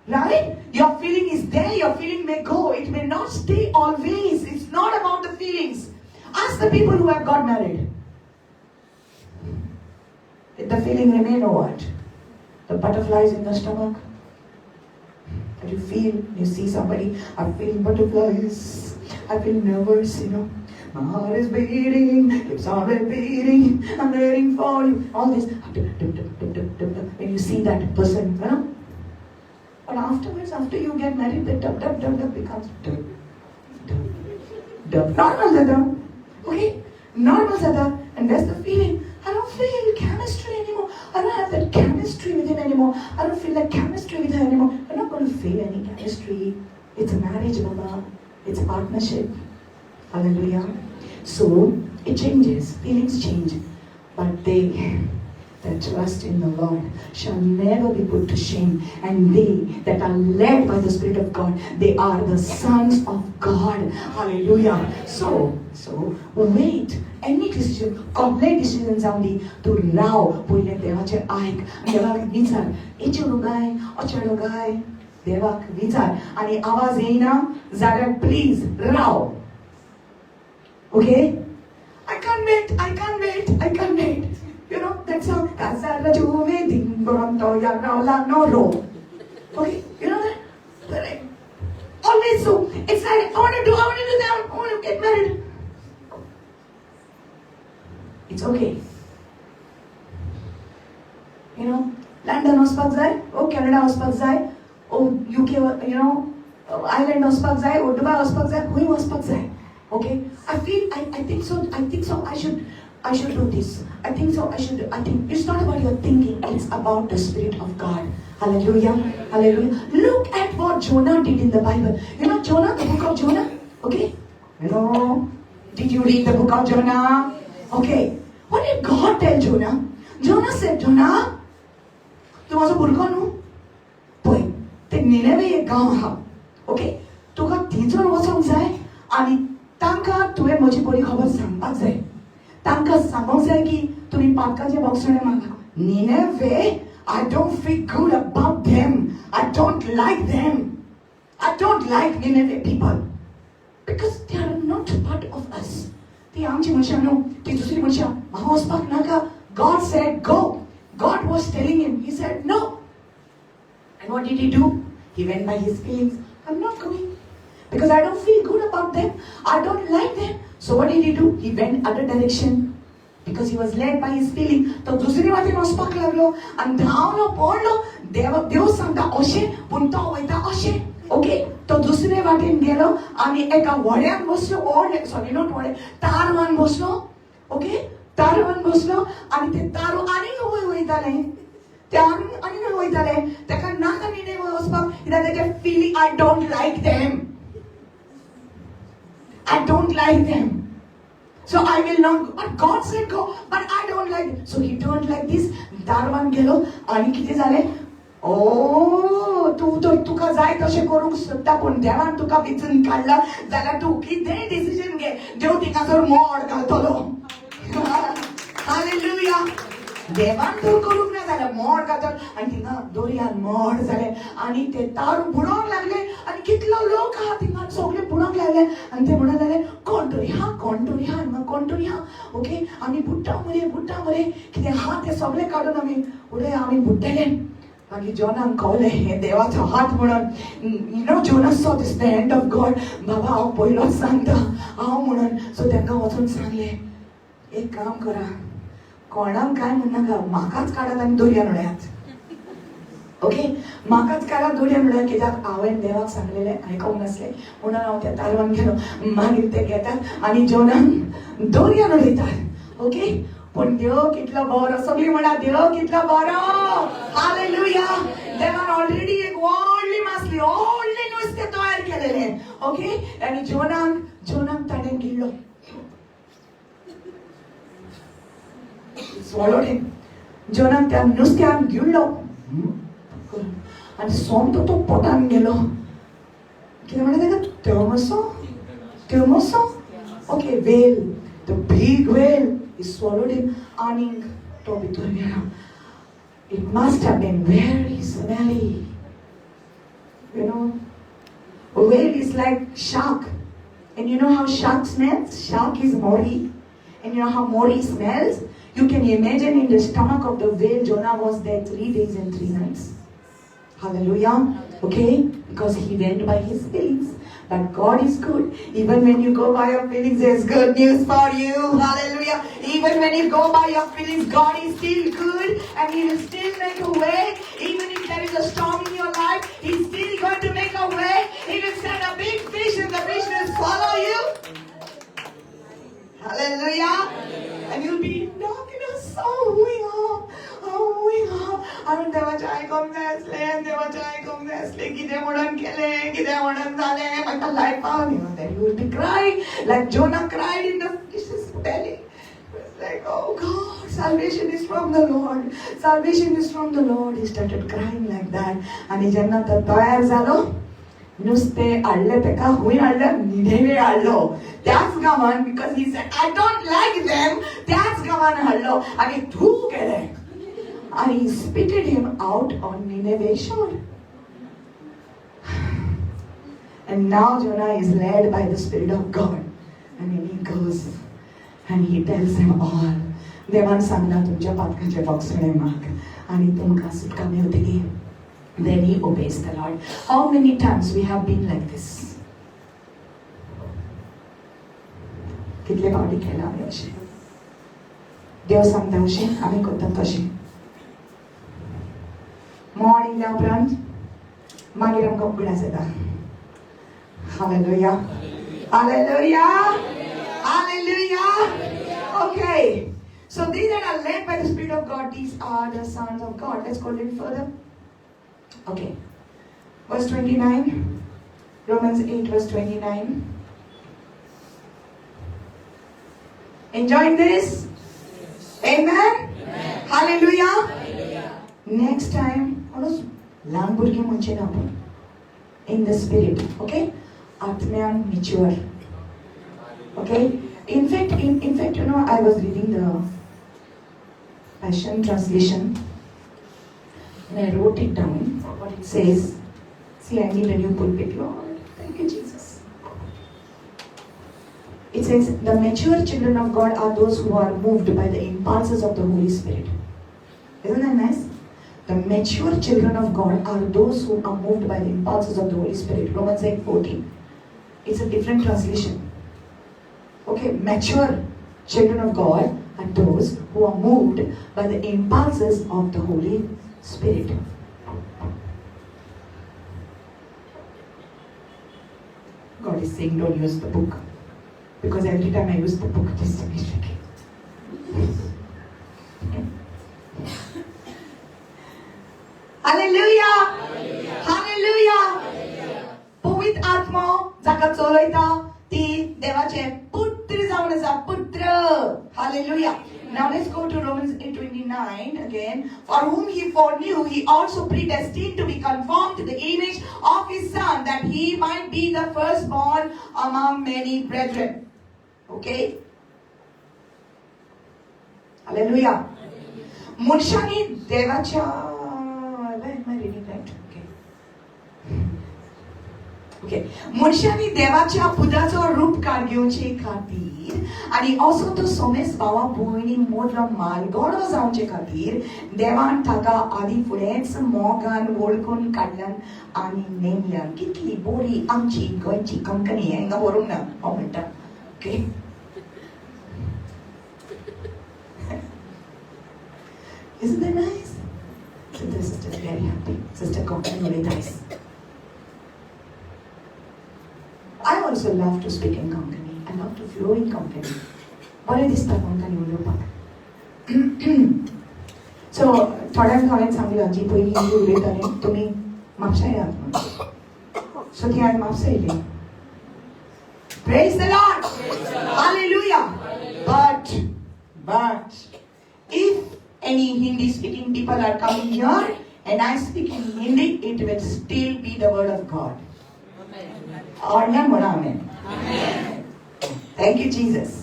Speaker 1: Right? Your feeling is there. Your feeling may go. It may not stay always. It's not about the feelings. Ask the people who have got married. Did the feeling remain or what? The butterflies in the stomach? That you feel, you see somebody, I feel butterflies, I feel nervous, my heart is beating, it's already beating, I'm waiting for you, all this, when you see that person, but afterwards, after you get married, the dub becomes dub. Normal zada, okay, normal zada, and that's the feeling. I don't feel chemistry anymore. I don't have that chemistry with him anymore. I don't feel that chemistry with her anymore. We're not going to feel any chemistry. It's a marriage, Baba. It's a partnership. Hallelujah. So, it changes. Feelings change. But they that trust in the Lord shall never be put to shame. And they that are led by the Spirit of God, they are the sons of God. Hallelujah. So wait. Any decision, complete decision जाऊन दी तू राव पहिले देवाचे ऐक देवाक विचार इचेडो गाय अचेडो गाय देवाक विचार आणि आवाज येईना जाल्यार please Rao okay I can't wait that song Casara Juve Ding Boronto Yarola Noro okay that always so excited I want to do that I want to get married. It's okay. London वचपाक जाय ओ Canada वचपाक जाय ओ UK island वचपाक जाय ओ दुबय वचपाक जाय खंय वचपाक जाय okay I think so I should do this I think it's not about your thinking it's about the Spirit of God hallelujah look at what Jonah did in the Bible Jonah the book of Jonah okay did you read the book of Jonah okay what did God tell Jonah? Jonah said, Jonah, तू माझा भुरगो न्हू पळय ते निनेवे एक गांव आहा okay तुका थंयसर वचोंक जाय आनी तांकां तुवें म्हजी बरी खबर सांगपाक जाय तांकां सांगूंक जाय की तुमी पातकाचे बोक्सणे मारला Nineveh I don't feel good about them I don't like them I don't like Nineveh people because they are not part of us. ती आमची मनशां न्हू ती दुसरी मनशां हांव वचपाक नाका God said go God was telling him he said no and what did he do he went by his feelings I'm not going because I don't feel good about them I don't like them so what did he do he went other direction because he was led by his feeling तो दुसरी वाटेन वचपाक लागलो आनी धांवलो पडलो देव सांगता अशें पूण तो वयता अशें ओके तो दुसरे वाटेन गेलो आनी एका व्हड्यान बसलो सॉरी नॉट व्हडे तारवान बसलो ओके तारवान बसलो आनी ते तारू आनीक वयर वयताले ते आनीक वयताले ताका नाका निने वचपाक कित्याक तेजे feeling I don't like them so I will not but God said go but I don't like them. So he turned like this तारवान गेलो आनी कितें जालें तू तर तुका जाय तशें करूंक सोदता पूण देवान तुका वेचून काडला जाल्यार तूं कितेंय डिसिजन घे देव तिकासर मोड घालतलो हालेलुया देवान तर करूंक ना जाल्यार मोड घालतलो आनी थिंगा दोरयान मोड जालें आनी ते तारू बुडोंक लागले आनी कितलो लोक आहा थिंगा सगळे बुडोंक लागले आनी ते म्हणून जाले कोण तरी हा ओके आमी बुडटा मरे कितें आहा ते सगळे काडून आमी बुडटले मागीर जोनाक कळलें हें देवाचो हात म्हणून Jonah saw this the hand of God बाबा हांव पयलोच सांगता हांव म्हणून सो तांकां वचून सांगलें एक काम करा कोणाक काय म्हणनाका म्हाकाच काडात आनी दर्यान उडयात ओके म्हाकाच कारां दोडया म्हणून कित्याक हांवें देवाक सांगलेलें आयकोंक नासलें म्हणून हांव त्या तारवान गेलो मागीर ते घेतात आनी जेवणाक दोरयान उडयतात ओके पण देव कितलो बरो सगळीं म्हणा देव कितलो बरो हालेलुया देवान ऑलरेडी एक व्हडली मासली व्हडलें नुस्तें तयार केलेलें ओके आनी जेवणाक ताणें गिळ्ळो swallowed him जेवणाक त्या नुस्त्यान गिळ्ळो आनी सोमतो तो पोटान गेलो कितें म्हणटा ताका तेमोसो okay whale the big whale he swallowed him आनीक तो भितर गेलो it must have been very smelly you know a whale is like shark and you know how shark smells shark is mori and you know how mori smells you can imagine in the stomach of the whale Jonah was there 3 days and 3 nights hallelujah okay because he went by his feelings but God is good even when you go by your feelings there's good news for you hallelujah even when you go by your feelings God is still good and he will still make a way even if there is a storm in your life he's still going to make a way he will send a big fish and the fish will swallow you hallelujah and you'll be darkness हांवें देवाचें आयकोंक जाय आसलें कितें म्हणून केलें कितें म्हणून जालें म्हाका लायफान you will be crying like Jonah cried in the fish's belly like oh God salvation is from the Lord he started crying like that आनी जेन्ना तो तयार जालो नुस्तें हाडलें ताका हूंय हाडलें निनेवे हाडलो त्याच गांवान because he said I don't like them त्याच गांवान हाडलो आनी धू केलें and he spitted him out on Nineveh shore. And now Jonah is led by the Spirit of God. And then he goes and he tells them all. देवान सांगला तुमच्या पातकाचे वखसणे माग आणि तुमकां सुटका मेळटली. Then he obeys the Lord. How many times we have been like this? कितले फावटी केला आमी अशें देव सांगता अशें आमी करतात तशें morning त्या उपरांत मागीर आमकां उगडास येता hallelujah okay so these that are led by the Spirit of God these are the sons of God let's go a little further okay verse 29 Romans 8 verse 29 enjoying this amen hallelujah next time ल्हान भुरगीं म्हणचे ना पूण in the spirit okay आत्म्यान mature okay in fact you know I was reading the Passion translation and I wrote it down what it says see I need a new pulpit Lord thank you Jesus it says the mature children of God are those who are moved by the impulses of the Holy Spirit isn't that nice the mature children of God are those who are moved by the impulses of the Holy Spirit. Romans 8:14. It's a different translation. Okay, mature children of God are those who are moved by the impulses of the Holy Spirit. God is saying don't use the book. Because every time I use the book, it is tricky. Hallelujah! Hallelujah! पवित्र आत्मा जाका चलयता ती देवाचे पुत्र जावन आसा पुत्र Hallelujah! Now let's go to Romans 8:29 again. For whom he foreknew, he also predestined to be conformed to the image of his Son, that he might be the firstborn among many brethren. Okay? Hallelujah! मनशांनी देवाच्या am I reading right? Okay. मनशांनी देवाच्या पुताचो रूपकार घेवचे खातीर आनी असो तो Soames भावा भयणी मोडलो मालगडो जावचे खातीर देवान ताका आदी फुडेंच मोगान वळखून काडल्यान आनी नेमल्यान कितली बरी आमची गोंयची कंपनी हांगा बरोवंक ना हांव म्हणटा okay Isn't that nice? So the sister is very happy. Sister Konkani ulitais. I also love to speak in Konkani. I love to flow in Konkani. बरें दिसता कोंकणी उलोवपाक. So थोड्यांक हांवें सांगलां जी पयलीं हिंदी उलयतालीं तुमी म्हापशा येयात म्हणून. So ती हांवें म्हापसा येयली. Praise the Lord. Hallelujah. But if any Hindi speaking people are coming here and I speak in Hindi, it will still be the word of God. Amen. Amen. Thank you, Jesus.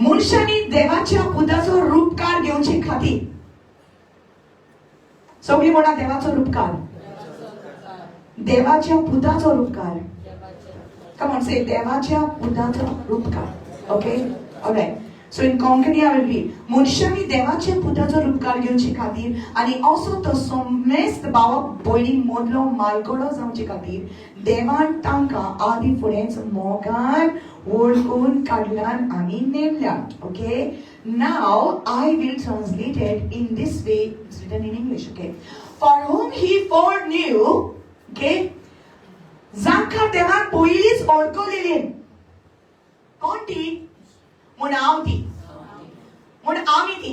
Speaker 1: मनशांनी देवाच्या पुताचो रूपकार घेवचे खातीर सगळीं म्हणा देवाचो रूपकार देवाच्या पुताचो रूपकार come on say देवाच्या पुताचो रूपकार okay alright so in Konkani I will read मनशांनी देवाच्या पुताचो रूपकार घेवचे खातीर आनी असो तो समेस्त भाव भयणी मदलो मालगडो जावचे खातीर देवान तांकां आदी फुडेंच मोगान वळखून काडलान आनी नेमल्यान okay now I will translate it in this way it's written in English okay for whom he foreknew okay जांकां देवान पयलींच वळखलेली कोण ती म्हूण हांव ती म्हूण आमी ती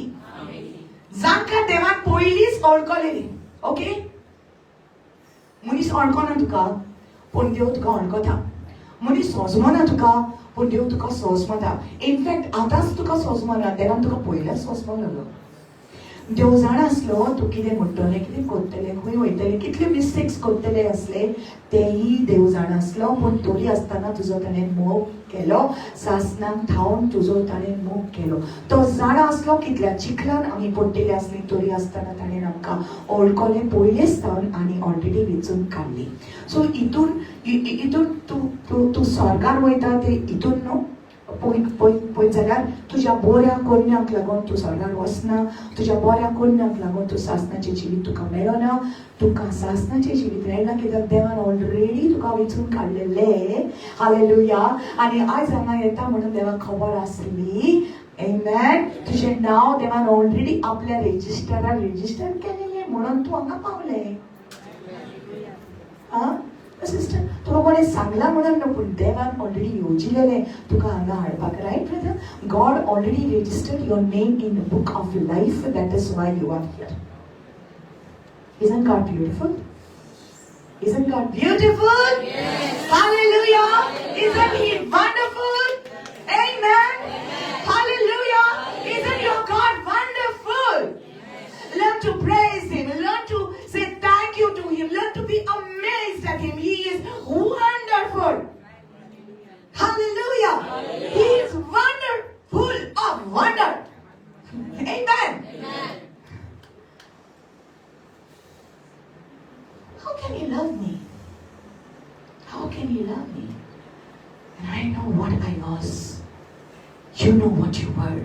Speaker 1: जांकां देवान पयलींच वळखलेली ओके मनीस वळखना तुका पूण देव तुका वळखता मनीस सोजमना तुका पूण देव तुका सोजमता इनफॅक्ट आतांच तुका सोजमना देवान तुका पयलेंच सोजमलो देव जाण आसलो तूं कितें म्हणटलें कितें करतलें खंय वयतलें कितले मिस्टेक्स करतले आसले तेही देव जाण आसलो पूण तरी आसतना तुजो ताणें मोग केलो सासणाक थावन तुजो ताणें मोग केलो तो जाण आसलो कितल्या चिखलान आमी पडटली आसली तरी आसतना ताणें आमकां वळखलें पयलेंच थावन आनी ऑलरेडी वेंचून काडली सो हितून तूं स्वर्गार वयता ते हितून न्हू पळयत जाल्यार तुज्या बऱ्या कन्याक लागून तूं स्वर्गार वचना तुज्या बऱ्या कन्याक लागून तूं सासणाचें जिवीत तुका मेळना तुका सासणाचें जिवीत मेळना कित्याक देवान ऑलरेडी तुका वेंचून काडलेलें हालेलुया आनी आयज हांगा येता म्हणून देवाक खबर आसली आमेन तुजें नांव देवान ऑलरेडी आपल्या रेजिस्टरार रेजिस्टर केलेलें म्हणून तूं हांगा पावलें आं सिस्टर तुका कोणें सांगला म्हणून न्हू पूण देवान ऑलरेडी येवजिलेलें तुका हांगा हाडपाक right brother God already registered your name in the book of life that is why you are here Isn't God beautiful? Isn't God beautiful? Yes. Hallelujah. Yes. Isn't He wonderful? Amen. Yes. Hallelujah. Yes. Isn't your God wonderful? Yes. Learn to praise Him. Learn to say thank you to Him. Learn to be amazed at Him. He is wonderful. Hallelujah. Hallelujah. He is wonderful of wonder. Amen. Amen. How can He love me? How can He love me? And I know what I was. You know what you were.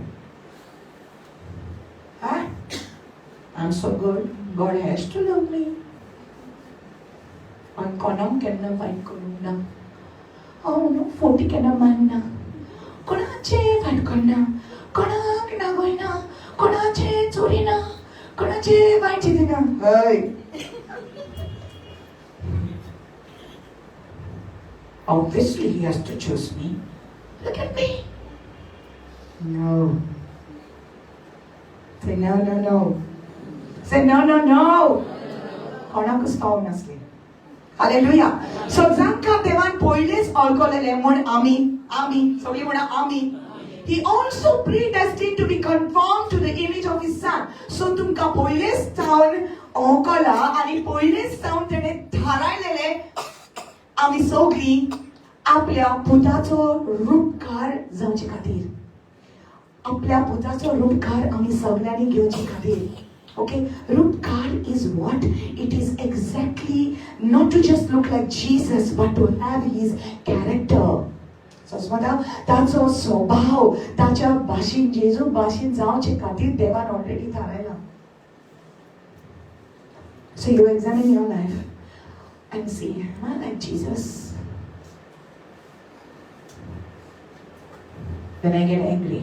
Speaker 1: Huh? I'm so good. God has to love me. I'm konam kenna fight koruna. Oh no, 40 kenna manna. Konache fight korna. Konak na goina. Konache chorina. Konache fight chidina. Hey. Obviously, He has to choose me. Look at me. No. Say no, no, no. Say no, no, no. कोणाकच पावून नासली. Hallelujah. So जांकां देवान पयलींच वळखलेलें म्हूण आमी सगळीं म्हणा आमी. He also predestined to be conformed to the image of His Son. So तुमकां पयलींच जावन वळखला आनी पयलींच जावन तेणें थारायलेलें आमी सगळीं आपल्या पुताचो रूपकार जावचे खातीर आपल्या पुताचो रूपकार आमी सगळ्यांनी घेवचे खातीर ओके रूपकार is what it is exactly not to just look like Jesus but to have his character समजता ताचो स्वभाव ताच्या भाशेन जेजू भाशेन जावचे खातीर देवान ऑलरेडी थारायला so you examine your life and see, am I like Jesus? When I get angry,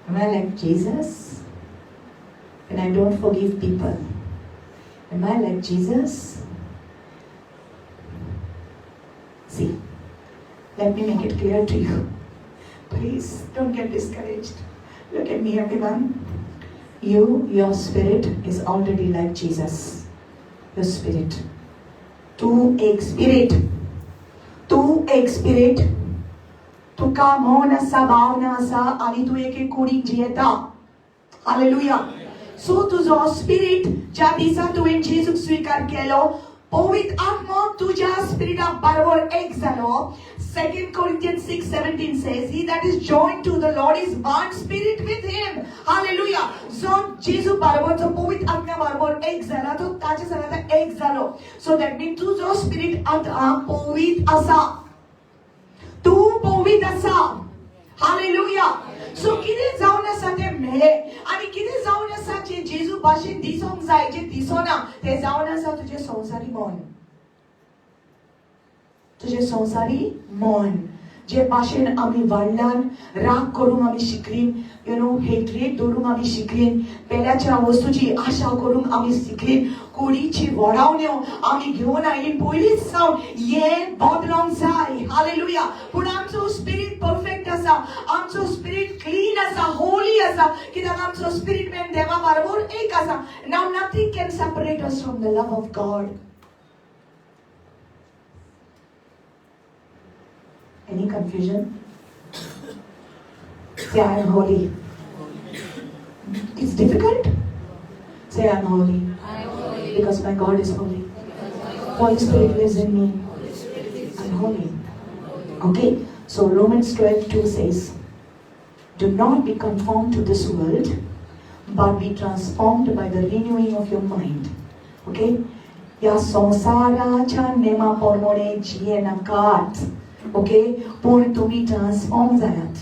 Speaker 1: Am I like Jesus? When I don't forgive people? Am I like Jesus? See, let me make it clear to you. Please don't get discouraged. Look at me, everyone. Your spirit is already like Jesus. Your spirit. तू एक spirit. तू एक spirit. तुका मन असा भावना असा आणि तू एक कोणी जियेता. Hallelujah. So तुझो spirit ज्या दिवसा तुवें जेजूक स्वीकार केलो, पवित्र आत्मा तुझ्या स्पिरिटा बरोबर एक जालो. 2 Corinthians 6:17 says, he that is joined to the Lord is one spirit with him. Hallelujah. So Jesus बरोबर जो पवित्र आत्मा बरोबर एक झाला तो ताचे सगळ्यांचा एक झालो. So that means तुझो spirit आता पवित्र असा. तू पवित्र असा. Hallelujah. So कितें जावन आसा ते मेळे आणि कितें जावन आसा जे जेजू भाशेन दिसोंक जाय जे दिसोना ते जावन आसा तुजे संवसारी मन. तुझे संवसारी मन जे भाशेन आमी वाडल्यान राग करूंक आमी शिकलीं, हेट्रेट दवरूंक आमी शिकलीं, पेल्याच्या वस्तूची आशा करूंक आमी शिकलीं, कुडीची वडावण्यो आमी घेवन आयलीं पयलींच सावन हें बदलोंक जाय. हालेलुया. पूण आमचो स्पिरीट परफेक्ट आसा, आमचो स्पिरीट क्लीन आसा, होली आसा, कित्याक आमचो स्पिरीट मॅन देवा बरोबर एक आसा. Now nothing can separate us from the love of God. Any confusion? Say, I am holy. It's difficult? Say, I am holy. Because my God is holy. Holy Spirit lives in me. I'm holy. Okay? So Romans 12:2 says, do not be conformed to this world, but be transformed by the renewing of your mind. Okay? या संसाराच्या नेमा प्रमाणे जियेनाकात. Okay, पण तुम्ही transform जायात.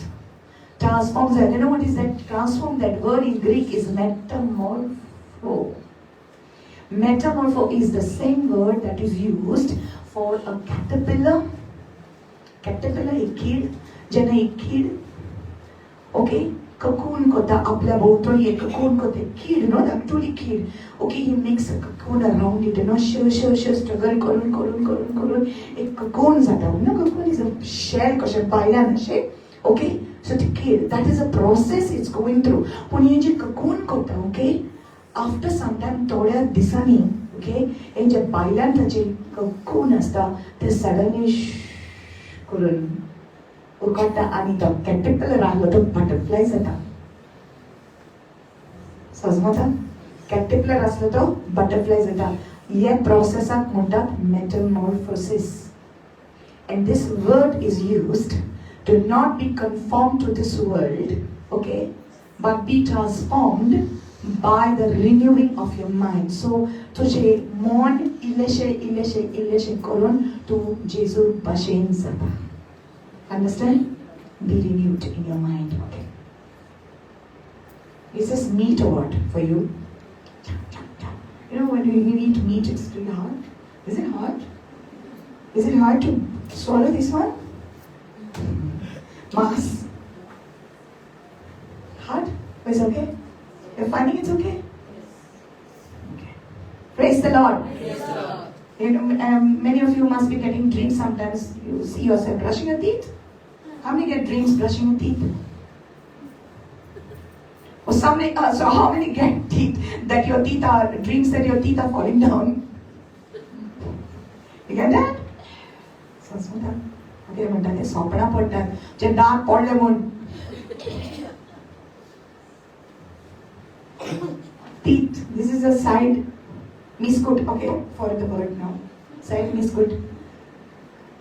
Speaker 1: Transform जायात. You know what is that? Transform, that word in Greek is metamorpho. Metamorpho is the same word that is used for a caterpillar. Caterpillar, एक कीड, जेन्ना एक कीड, okay, cocoon करता आपल्या भोवतणी एक cocoon करता, कीड, no, actually कीड. Okay, he makes a cocoon around it, struggle करून एक cocoon जाता. Cocoon is a shell कशें बायलान अशें. Okay, so the kid, that is a process it's going through. पूण हे जे cocoon करता, okay, after some time थोड्या दिसांनी, okay, हे जे बायलान ताचे cocoon आसता ते suddenly करून उकडटा आणि तो caterpillar आसलो तो butterfly जाता. समजता? Caterpillar असलो तो butterfly जाता. हे प्रोसेसाक म्हणटात metamorphosis. And this word is used to not be conformed to this world, okay, but be transformed by the renewing of your mind. So तुझे मन इल्लेशे करून तू जेजू भाशेन जाता. Understand? Be renewed in your mind. Okay. Is this meat or what for you? You know, when you eat meat, it's really hard. Is it hard? Is it hard to swallow this one? Mass. Hard? But it's okay? You're finding it's okay? Okay. Praise the Lord.
Speaker 2: Praise the Lord.
Speaker 1: You know, many of you must be getting dreams sometimes. You see yourself brushing your teeth. How many get dreams brushing your teeth? Or so how many get dreams that your teeth are falling down? You get that? Okay, म्हणतात ते सोपणा पडतात जे दात पडले म्हणून. Teeth. This is a side miscut. Okay, for the word now. Side miscut.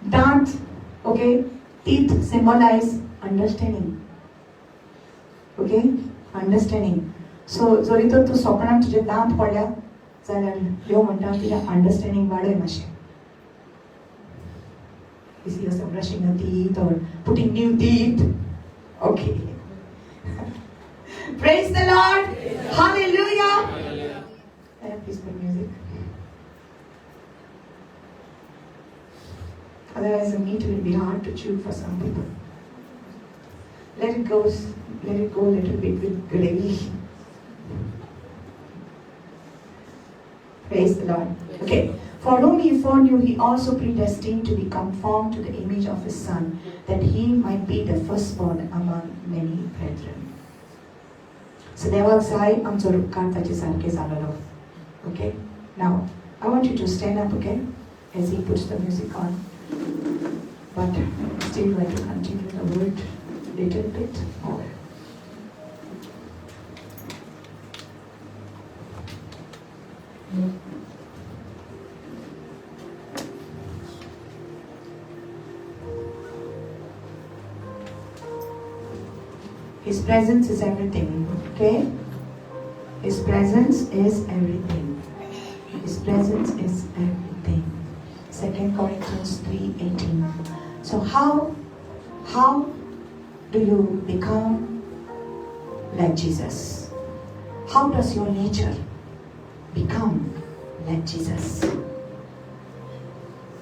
Speaker 1: Dant. Okay. Teeth symbolize understanding. Okay. Understanding. So जरी तर तू स्वप्नात तुझे दांत पडल्या जाल्यार देव म्हणटा तुझ्या अंडरस्टँडिंग वाडय मातशें. You see yourself brushing your teeth or putting new teeth. Okay. Praise the Lord. Hallelujah. Please put music. Otherwise the meat will be hard to chew for some people. Let it go let it go a little bit with gravy. Praise the Lord. Okay. For whom he foreknew, he also predestined to be conformed to the image of his Son, that he might be the firstborn among many brethren. So देवाक जाय आमचो उपकार ताचे सारके जालोलो. Okay? Now, I want you to stand up, okay? As he puts the music on. But still like to continue the word a little bit more. His presence is everything, okay? His presence is everything. His presence is everything. 2 Corinthians 3:18. So how do you become like Jesus? How does your nature become like Jesus?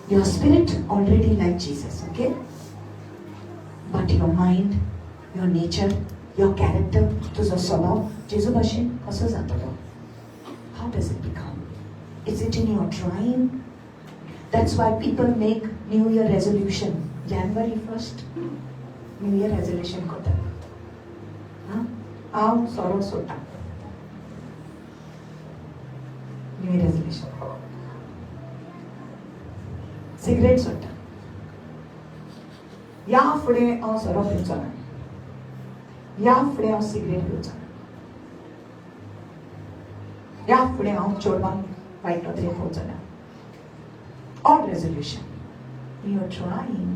Speaker 1: Your spirit already like Jesus, okay? But your mind, your nature, your character, तुझो स्वभाव जेजू भाशेन कसो जातलो? How does it become? Is it in your trying? That's why people make New Year resolution. January 1st, New Year resolution करता. हांव सोरो सोडटा. New Year resolution. Cigarette सोडटा. या फुडें हांव सोरो पिवचो ना. या फुडें हांव सिगरेट पिवचो ना. या फुडें हांव चोडवांक वायट नदरेन पळोवचो ना. All resolution. You're trying.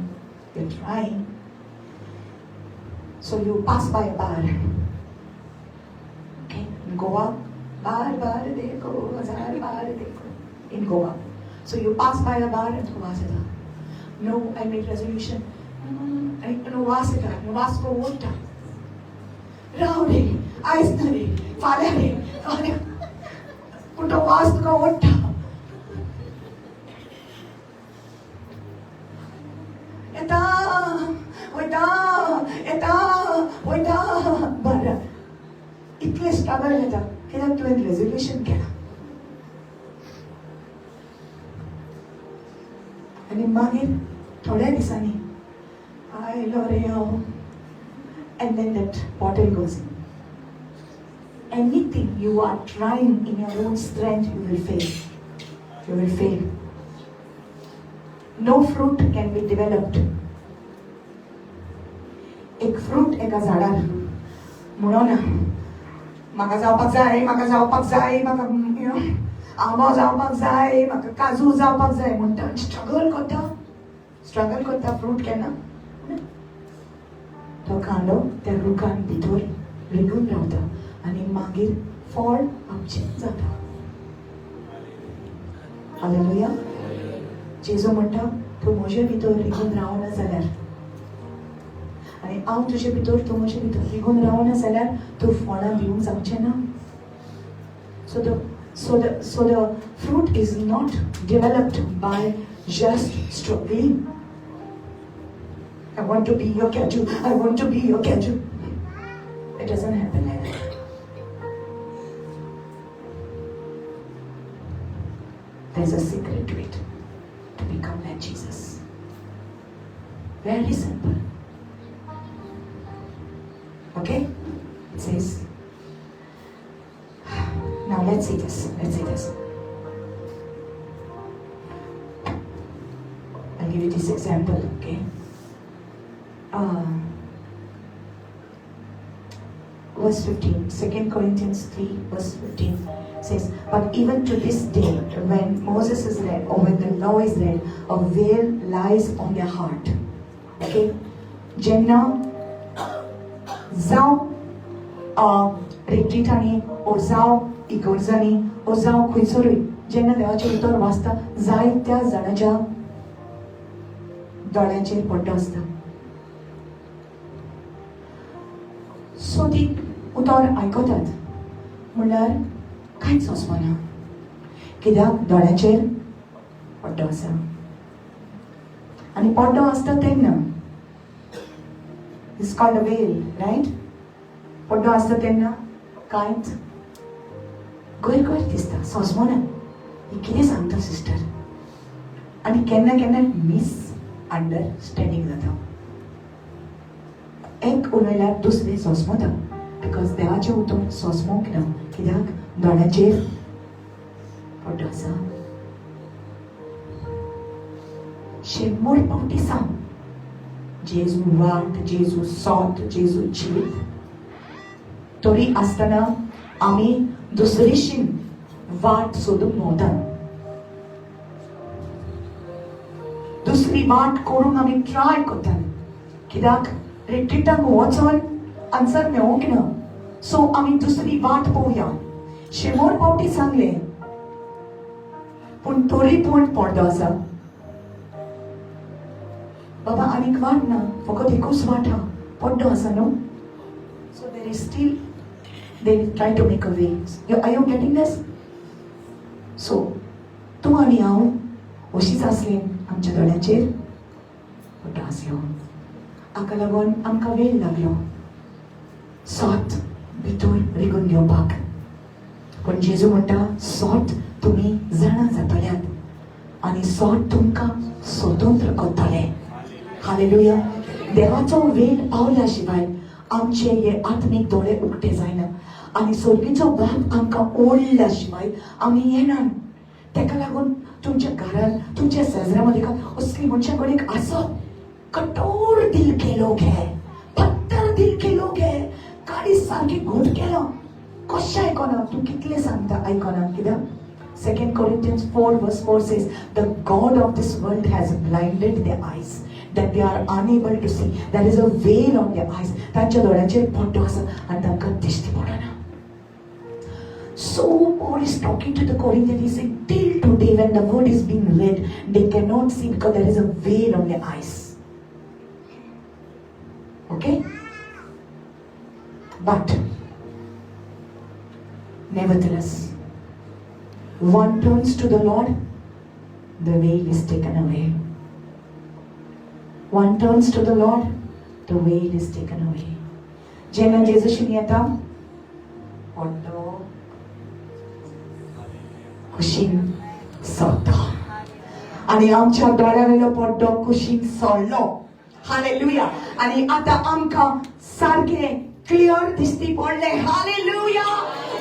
Speaker 1: So you pass by a bar. Okay, in Goa, bar dekho, bazaar bar dekho. In Goa. So you pass by a bar and go asada. No, I made resolution. No wasika, no wasko wota. Raure, aisnare, falare, puto wasko wota. बरं इतले struggle येता कित्याक तुवें resolution केला आनी मागीर थोड्या दिसांनी आयलो रे हांव and then that bottle goes in. Anything you are trying in your own strength, you will fail. You will fail. No fruit can be developed. एक फ्रूट एका झाडार म्हणोना म्हाका जावपाक जाय म्हाका आंबो जावपाक जाय म्हाका काजू जावपाक जाय म्हणटा स्ट्रगल करता फ्रूट केन्ना तो कांदो त्या रुखान भितर रिगून रावता आनी मागीर फळ आमचें जाता. हालेलुया. जेजू म्हणटा तूं म्हजे भितर रिगून रावना जाल्यार आनी हांव तुजे भितर तूं म्हजे भितर रिगून रावना जाल्यार तूं फळां दिवंक जावचें ना. So the fruit is not developed by just struggling. I want to be your kaju. I want to be your kaju. It doesn't happen like that. There's a secret to it, to become like Jesus. Very simple. Okay? It says, now let's see this. I'll give you this example, okay? Verse 15, 2 Corinthians 3, verse 15 says, but even to this day, when Moses is read, or when the law is read, a veil lies on their heart. Okay? Jenna, जावं रिट्रीटांनी ओ जावं इगर्जांनी ओ जावं खंयसरूय जेन्ना देवाचे उतर वाचता जायत्या जाणांच्या दोळ्यांचेर पड्डो आसता. सो ती उतर आयकतात म्हणल्यार कांयच वचपना कित्याक दोळ्यांचेर पड्डो आसा आनी पड्डो आसता तेन्ना It's called a veil, right? पड्डो आसता तेन्ना कांयच गैर गैर दिसता सोजमोना ही कितें सांगता सिस्टर आनी केन्ना केन्ना मिस अंडरस्टँडींग जाता एक उलयल्यार दुसरें सोजमोता बिकॉज देवाचें उतर सोजमोंक ना कित्याक दोळ्याचेर पड्डो आसा शेंबोर पावटी सांग जेजू वाट जेजू सोत जेजू जीवित तरी आसतना आमी दुसरीशीन वाट सोदूंक भोंवता दुसरी वाट करूंक आमी ट्राय करता कित्याक रिट्रीटाक वचोन आन्सर मेळोंक ना सो आमी दुसरी वाट पळोवया शेंबोर पावटी सांगलें पूण तरी पूण पड्डो आसा बाबा आनीक वाट ना फकत एकूच वाट आहा पड्डो आसा न्हू so there is still they will try to make a way. Are you getting this? So, तूं आनी हांव अशींच आसलीं आमच्या दोळ्याचेर पड्डो आसलो हाका लागून आमकां वेळ लागलो सोत भितर रिगून घेवपाक पूण जेजू म्हणटा सोत तुमी जाणा जातल्यात आनी सोत तुमकां स्वतंत्र करतले हालेलुया देवाचो वेळ पावल्या शिवाय आमचे हे आत्मीक दोळे उक्ते जायना आनी सोर्गीचो बाप आमकां ओडल्या शिवाय आमी येना तेका लागून तुमच्या घरान तुमच्या शेजरा मदीं असली मनशां कडेन आसप कठोर दिल के लोक है पत्थर दिल के लोक है काडी सारकी घोट केलो कशें आयकना तूं कितलें सांगता आयकना कित्याक 2 Corinthians 4:4 says the god of this world has blinded their eyes that they are unable to see there is a veil on their eyes तांच्या दोळ्याचेर पड्डो आसा आनी तांकां दिश्टी पडना so Paul is talking to the Corinthians he said till today when the word is being read they cannot see because there is a veil on their eyes okay but nevertheless one turns to the Lord the veil is taken away one turns to the Lord the veil is taken away जेन्ना जेजूशीन येता पड्डो कुशीन सरता आनी आमच्या दोळ्यावेलो पड्डो कुशीन सरलो हालेलुया आनी आतां आमकां सारके क्लियर दिसती पडले hallelujah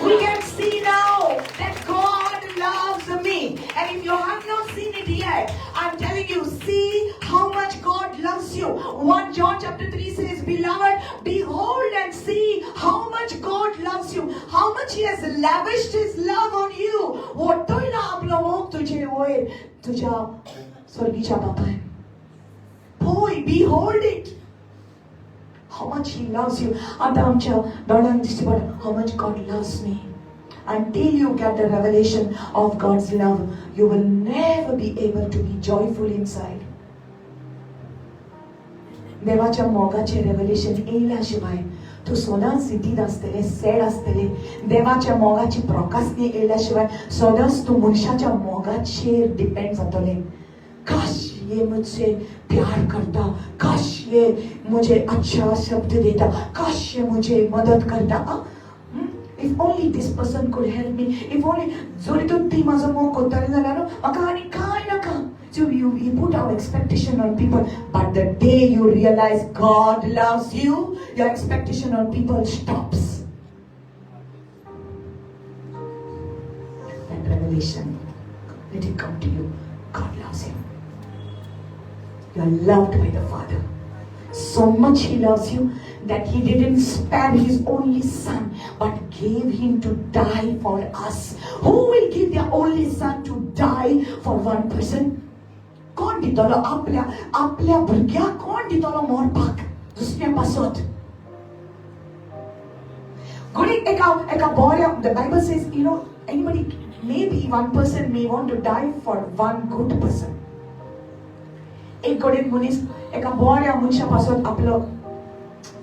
Speaker 1: we can see now that God loves me and if you have not seen it yet I'm telling you see how much God loves you 1 John chapter 3 says beloved behold and see how much God loves you how much he has lavished his love on you वोटोयला आपलो मोग तुजे वयर तुज्या स्वर्गीच्या बापायन पळय behold it how much he loves you आता आमच्या दोळ्यांक दिसता how much God loves me until you get the revelation of God's love you will never be able to be joyful inside देवाच्या मोगाचे रेव्हलेशन येयल्या शिवाय तूं सदांच सिटीत आसतलें सॅड आसतलें देवाच्या मोगाची प्रकाशनी येयल्या शिवाय सदांच तूं मनशाच्या मोगाचेर डिपेंड जातलें काश ये मुझसे प्यार करता काश ये मुझे अच्छा शब्द देता काश ये मुझे मदद करता if only this person could help me if only जोरी तूं ती म्हाजो मोग कोत्ताली जाल्यार म्हाका आनी कांय नाका so you put our expectation on people but the day you realize God loves you your expectation on people stops that revelation let it come to you God loves you you are loved by the Father so much he loves you that he didn't spare his only son but gave him to die for us who will give their only son to die for one person कोण दितलो आपल्या भुरग्याक कोण दितलो मरपाक दुसऱ्या पासत कोणीक एका बऱ्या the Bible says you know anybody maybe one person may want to die for one good person एक कोणीक मनीस एका बऱ्या मनशा पासत आपलो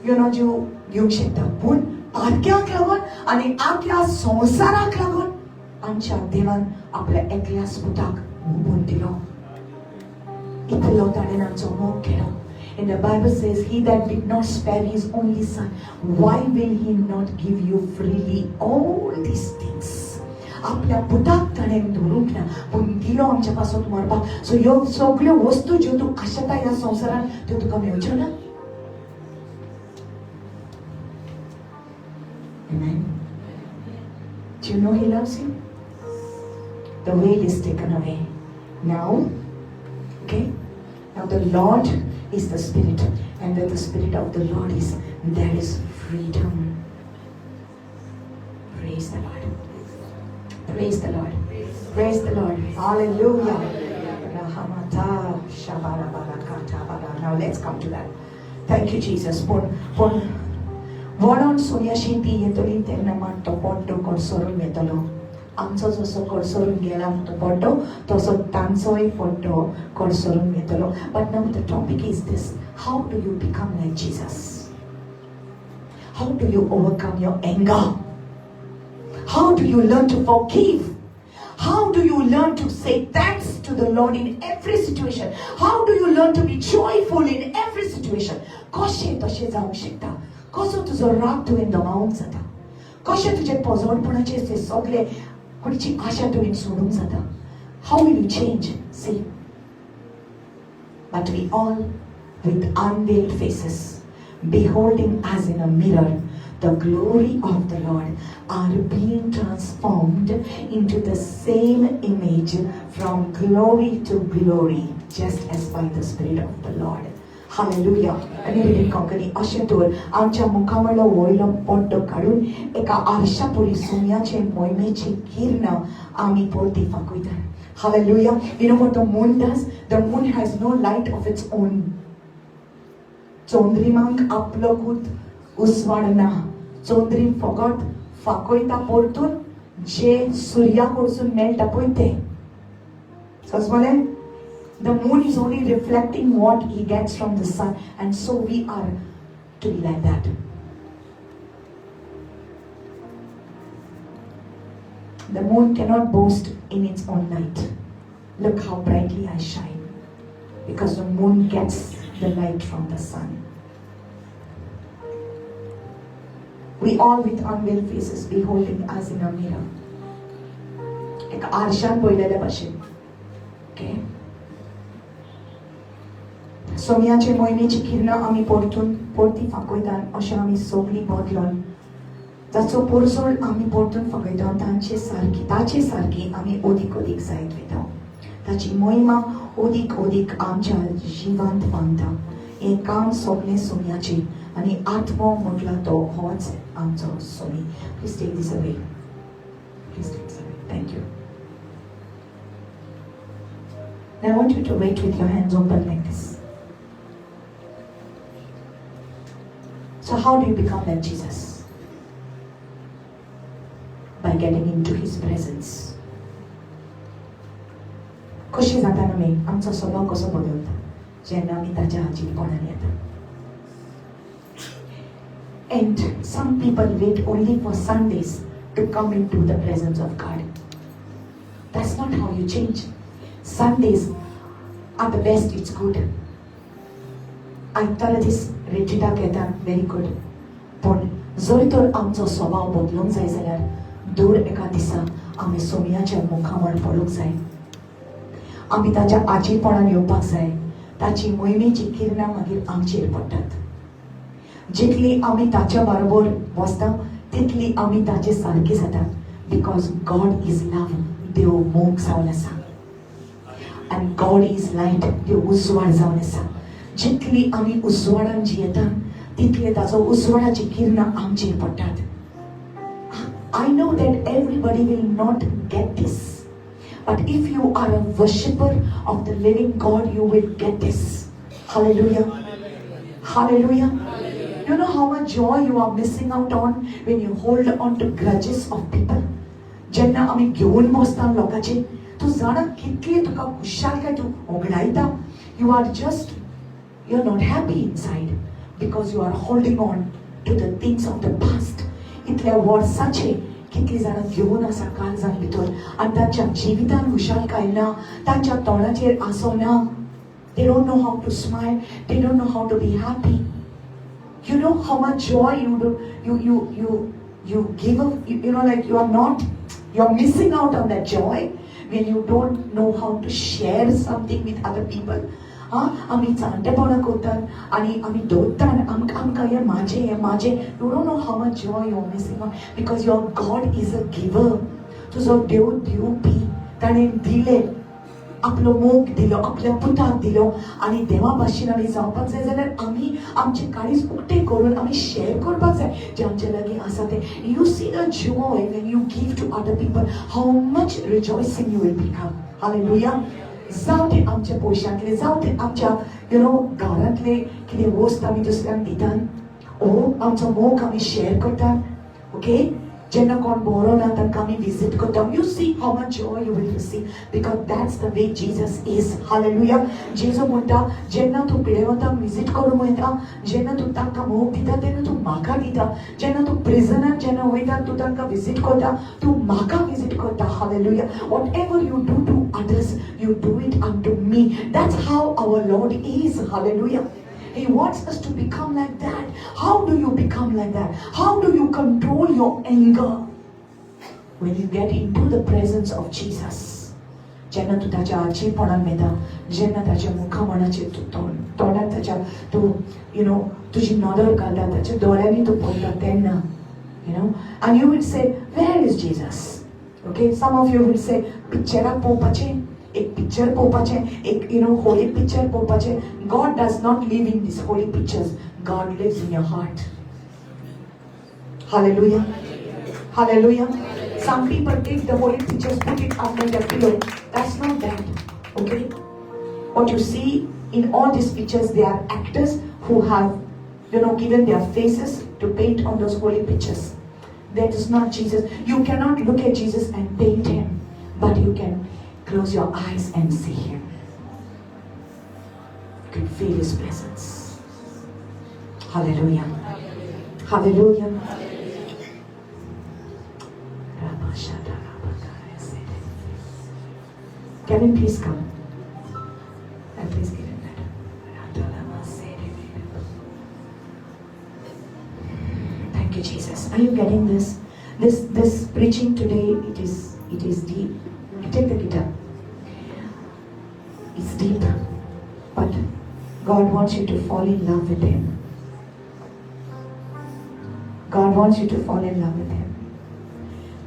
Speaker 1: जीव घेवंक शकता पूण पारक्याक लागून आनी आपल्या संवसाराक लागून आमच्या देवान आपल्या एकल्या सुताक मोगून दिलो इतलो ताणें आमचो मोग केलो And the Bible says, He that did not spare His only Son, why will He not give you freely all these things? आपल्या पुताक ताणें धरूंक ना, पूण दिलो आमच्या पासून मरपाक. सो ह्यो सगळ्यो वस्तू ज्यो तूं आशेता ह्या संवसारान त्यो तुका मेळच्यो ना. Amen. Do you know He loves you? The veil is taken away. Now, okay? Now the Lord is the Spirit, and where the Spirit of the Lord is, there is freedom. Praise the Lord. Praise the Lord. Praise the Lord. Hallelujah. Now let's come to that. Thank you, Jesus. Wodon soyashi ti yetoli tenna mat to potto korsoru metalo. आमचो जसो करसरून गेला तो पड्डो तसो तांचोय पड्डो करसरून येतलो. But now the topic is this: how do you become like Jesus? How do you overcome your anger? How do you learn to forgive? How do you learn to say thanks to the Lord in every situation? How do you learn to be joyful in every situation? कशें तशें जावंक शकता? कसो तुजो राग तुवें दबावूंक जाता? कशें तुजें पोजोडपणाचे ते सगळे कुडची आशा तुवें सोडूंक जाता? How will you change? See, but we all, with unveiled faces, beholding as in a mirror the glory of the Lord, are being transformed into the same image from glory to glory, just as by the Spirit of the Lord. Hallelujah. आणि reading कंकनी अशें तर आमच्या मुखावयलो वयलो पड्डो काडून एका आरशा पुरी सुन्याचे मोहिमेची किरण आमी परती फाकयतात. Hallelujah. You know what the moon does? The moon has no light of its own. चोंद्रिमांक आपलोकूत उजवाड ना. चोंद्रीम फकत फाकयता परतून जे सुर्या कडसून मेळटा पळय तें. समजलें? The moon is only reflecting what he gets from the sun, and so we are to be like that. The moon cannot boast in its own light. Look how brightly I shine, because the moon gets the light from the sun. We all with unveiled faces beholding as in a mirror. एक आरशान पळयलेल्या भाशेन. Okay? सोम्याचे मोहिमेची किरणां आमी परती फाकयतात अशें आमी सगळीं बदलोन ताचो पोरसोळ आमी परतून फाकयता. ताचे सारकी आमी ओदीक जायत वयता. ताची महिमा ओदीक आमच्या जिवांत बांदता. हें काम सगळें सोम्याचें आनी आत्मो म्हटला तो होच आमचो Somi. Please take this away. Thank you. Now I want you to wait with your hands open like this. So how do you become like Jesus? By getting into His presence. कशी जाता न्हू आमचो स्वभाव कसो बदलता जेन्ना आमी ताच्या हाजीरपणान येता. And some people wait only for Sundays to come into the presence of God. That's not how you change. Sundays are the best, it's good. आयतार दीस रिट्रीटाक येतात, व्हेरी गुड. पूण जर तर आमचो स्वभाव बदलूंक जाय जाल्यार दर एका दिसा आमी सोम्याच्या मुखार पडूंक जाय. आमी ताच्या आजीपणान येवपाक जाय. ताची मोहिमेची किरणां मागीर आमचेर पडटात. जितली आमी ताच्या बरोबर वचता तितली आमी ताचे सारकी जातात. Because God is love. देव मोग जावन आसा. And God is light. देव उजवाड जावन आसा. जितली आमी उजवाडान जियेता तितले ताचो उजवाडाची किरणां आमचेर पडटात. I know that everybody will not get this, but if you are a worshipper of the living God, you will get this. Hallelujah. Hallelujah. You know how much joy you are missing out on when you hold on to grudges of people. जेन्ना आमी घेवन बसता लोकांचे, तूं जाणा कितली तुका खुशालकाय तूं ओगडायता. You're not happy inside because you are holding on to the things of the past. इतल्या वर्सांचे कितली जाणां घेवन आसा काळजान भितर आनी तांच्या जिवितान खुशालकाय ना, तांच्या तोंडाचेर आसो ना. They don't know how to smile. They don't know how to be happy. You know how much joy you do. You give up. Like you're missing out on that joy when you don't know how to share something with other people. आम्ही चांटेपणा करतात आणि आम्ही दोत्तात आमकां हे माझे. You don't know how much joy you're missing out because your God is a giver. तुझो देव दिवपी. ताणें दिले. आपलो मोग दिलो, आपल्या पुताक दिलो आणि देवा भाशेन आमी जावपाक जाय जाल्यार आमी आमचे काळीज उक्ते करून आमी शेअर करपाक जाय जे आमचे लागीं आसा ते. You see the joy when you give to other people, how much rejoicing you will become. Hallelujah. जावं ते आमच्या पयशांतले, जावं ते आमच्या घरांतले कितें वस्त आमी दुसऱ्यांक दितात, आमचो मोग आमी शेअर करतात. ओके, जेन्ना कोण बरो ना तांकां आमी विजीट करता. You see how much joy you will receive because that's the way Jesus is. Hallelujah. जेजू म्हणटा जेन्ना तूं पिडेवंतांक विजीट करूंक वयता, जेन्ना तूं तांकां मोग दिता तेन्ना तूं म्हाका दिता. जेन्ना तूं प्रिजनांत जेन्ना वयता तूं तांकां विजीट करता, तूं म्हाका विजीट करता. Hallelujah. Whatever you do to others, you do it unto me. That's how our Lord is. Hallelujah. He wants us to become like that. How do you become like that? How do you control your anger? When you get into the presence of Jesus. जेन्ना तूं ताच्या आजीपणान मेदा, जेन्ना ताच्या मुखामणाचेर तूं तोंडार ताच्या तूं तुजी नदर घालता, ताच्या दोळ्यांनी तूं पळयता तेन्ना, and you will say, where is Jesus? Okay, some of you will say, पिक्चराक पळोवपाचें, एक पिक्चर पळोवपाचें, एक होली पिक्चर पळोवपाचें. God does not live in these holy pictures. God lives in your heart. Hallelujah. Hallelujah. Some people take the holy pictures, put it under their pillow. That's not that. Okay? What you see in all these pictures, they are actors who have given their faces to paint on those holy pictures. That is not Jesus. You cannot look at Jesus and paint him, but you can close your eyes and see him. You can feel his presence. Hallelujah. Hallelujah. Kevin, please come. And please give him that. Thank you, Jesus. Are you getting this? This preaching today, it is deep. Take the guitar. It's deep, but God wants you to fall in love with him. God wants you to fall in love with him.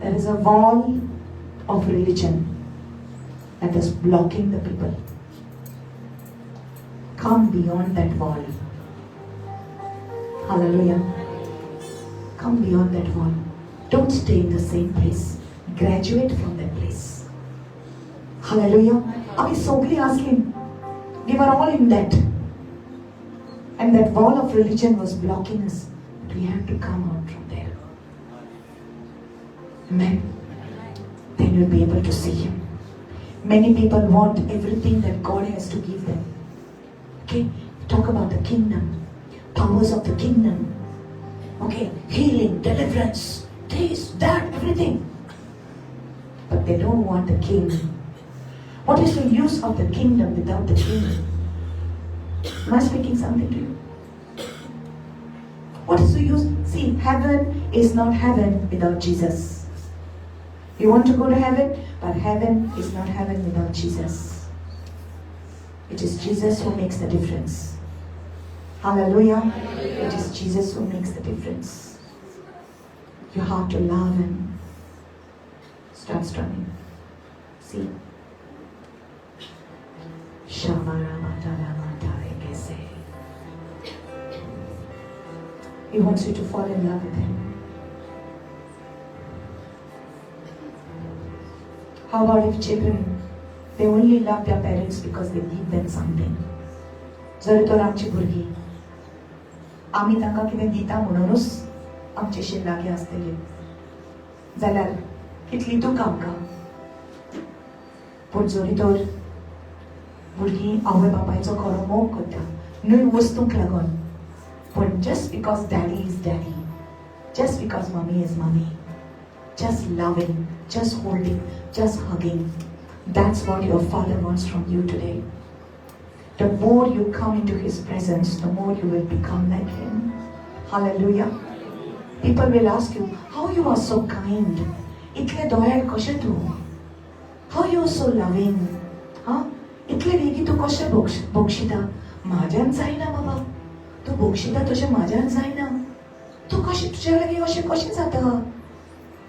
Speaker 1: There is a wall of religion that is blocking the people. Come beyond that wall. Hallelujah. Come beyond that wall. Don't stay in the same place. Graduate from that place. Hallelujah. Are we solely asking? We were all in that. And that wall of religion was blocking us. But we have to come out from there. Amen. Then you'll be able to see him. Many people want everything that God has to give them. Okay? Talk about the kingdom. Powers of the kingdom. Okay? Healing, deliverance, this, that, everything. But they don't want the king. What is the use of the kingdom without the king? Am I speaking something to you? What is the use? See, heaven is not heaven without Jesus. You want to go to heaven, but heaven is not heaven without Jesus. It is Jesus who makes the difference. Hallelujah. It is Jesus who makes the difference. You have to love him. Start strumming. See? He wants you to fall in love with him. How about if children, they only love their parents because they give them something? जर तर आमची भुरगीं आमी तांकां कितें दिता म्हणूनच आमचे शिल्लाके आसतले जाल्यार कितली दूख आमकां. पूण जरी तर भुरगीं आवय बापायचो खरो मोग करता न्हय वस्तूंक लागून, पण just because daddy is daddy, just because mommy is mommy, just loving, just holding, just hugging. That's what your Father wants from you today. The more you come into His presence, the more you will become like Him. Hallelujah. People will ask you, how you are so kind? Itle doyal koshe tu? How you are so loving? Huh? Itle vegi tu koshe bokshita? Majan zaina baba. Tu bokshita tushe majan zaina. Tu koshe तुझ्या लगे अशें कशें जाता?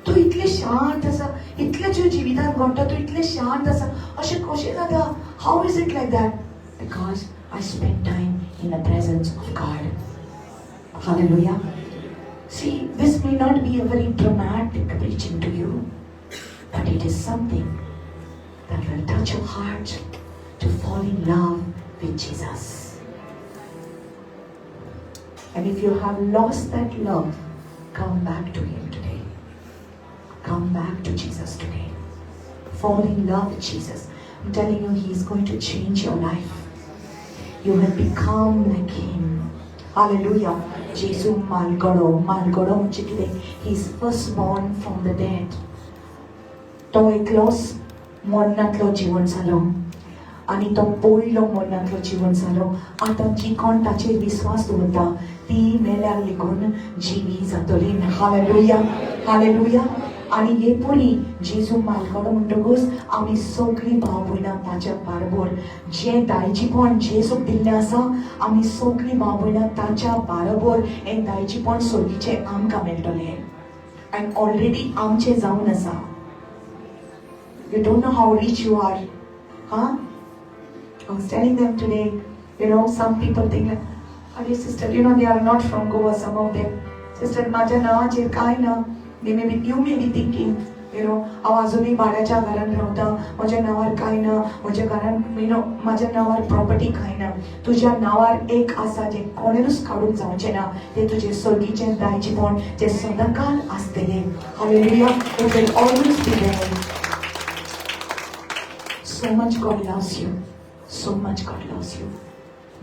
Speaker 1: तू इतले शांत आसा, इतले तुज्या जिवितांत घडटा, तू इतले शांत आसा, अशें कशें जाता? How is it like that? Because I spend time in the presence of God. Hallelujah. See, this may not be a very dramatic preaching to you, but it is something that will touch your heart to fall in love with Jesus. And if you have lost that love, come back to Him today. Come back to Jesus today. Fall in love with Jesus. I'm telling you, He is going to change your life. You will become like Him. Hallelujah. Jesus Malgoro म्हणजे कितें? He is firstborn from the dead. तो एकलोच मरणांतलो जीवन जालो आनी तो पयलो मरणांतलो जीवन जालो. आतां जी कोण ताचेर विश्वास दवरता ती मेल्यार लेगून जिवी जातली. Hallelujah, hallelujah. आनी हे परी जेजू मालगडो म्हणटकूच आमी सगळीं भाव भयणां ताच्या बाराबर जे दायजीपण जेजूक दिल्लें आसा आमी सगळीं भाव भयणां ताच्या बाराबर हें दायजीपण सोडीचें आमकां मेळटलें. आनी ऑलरेडी आमचें जावन आसा. You don't know how rich you are. Huh? I was telling them today, some people think like, "Are sister, they are not from Goa, some of them. Sister, माझ्या नावाचेर काय ना." You may be thinking, हांव अजूनही भाड्याच्या घरान रावता, म्हज्या नांवार कांय ना, म्हज्या घरान म्हज्या नांवार प्रॉपर्टी कांय ना. तुज्या नांवार एक आसा जें कोणेरूच काडूंक जावचें ना, तें तुजें सर्गीचें दायजीपण जें सदांकाळ आसतलें. Hallelujah. It will always be there. So much God loves you. So much God loves you.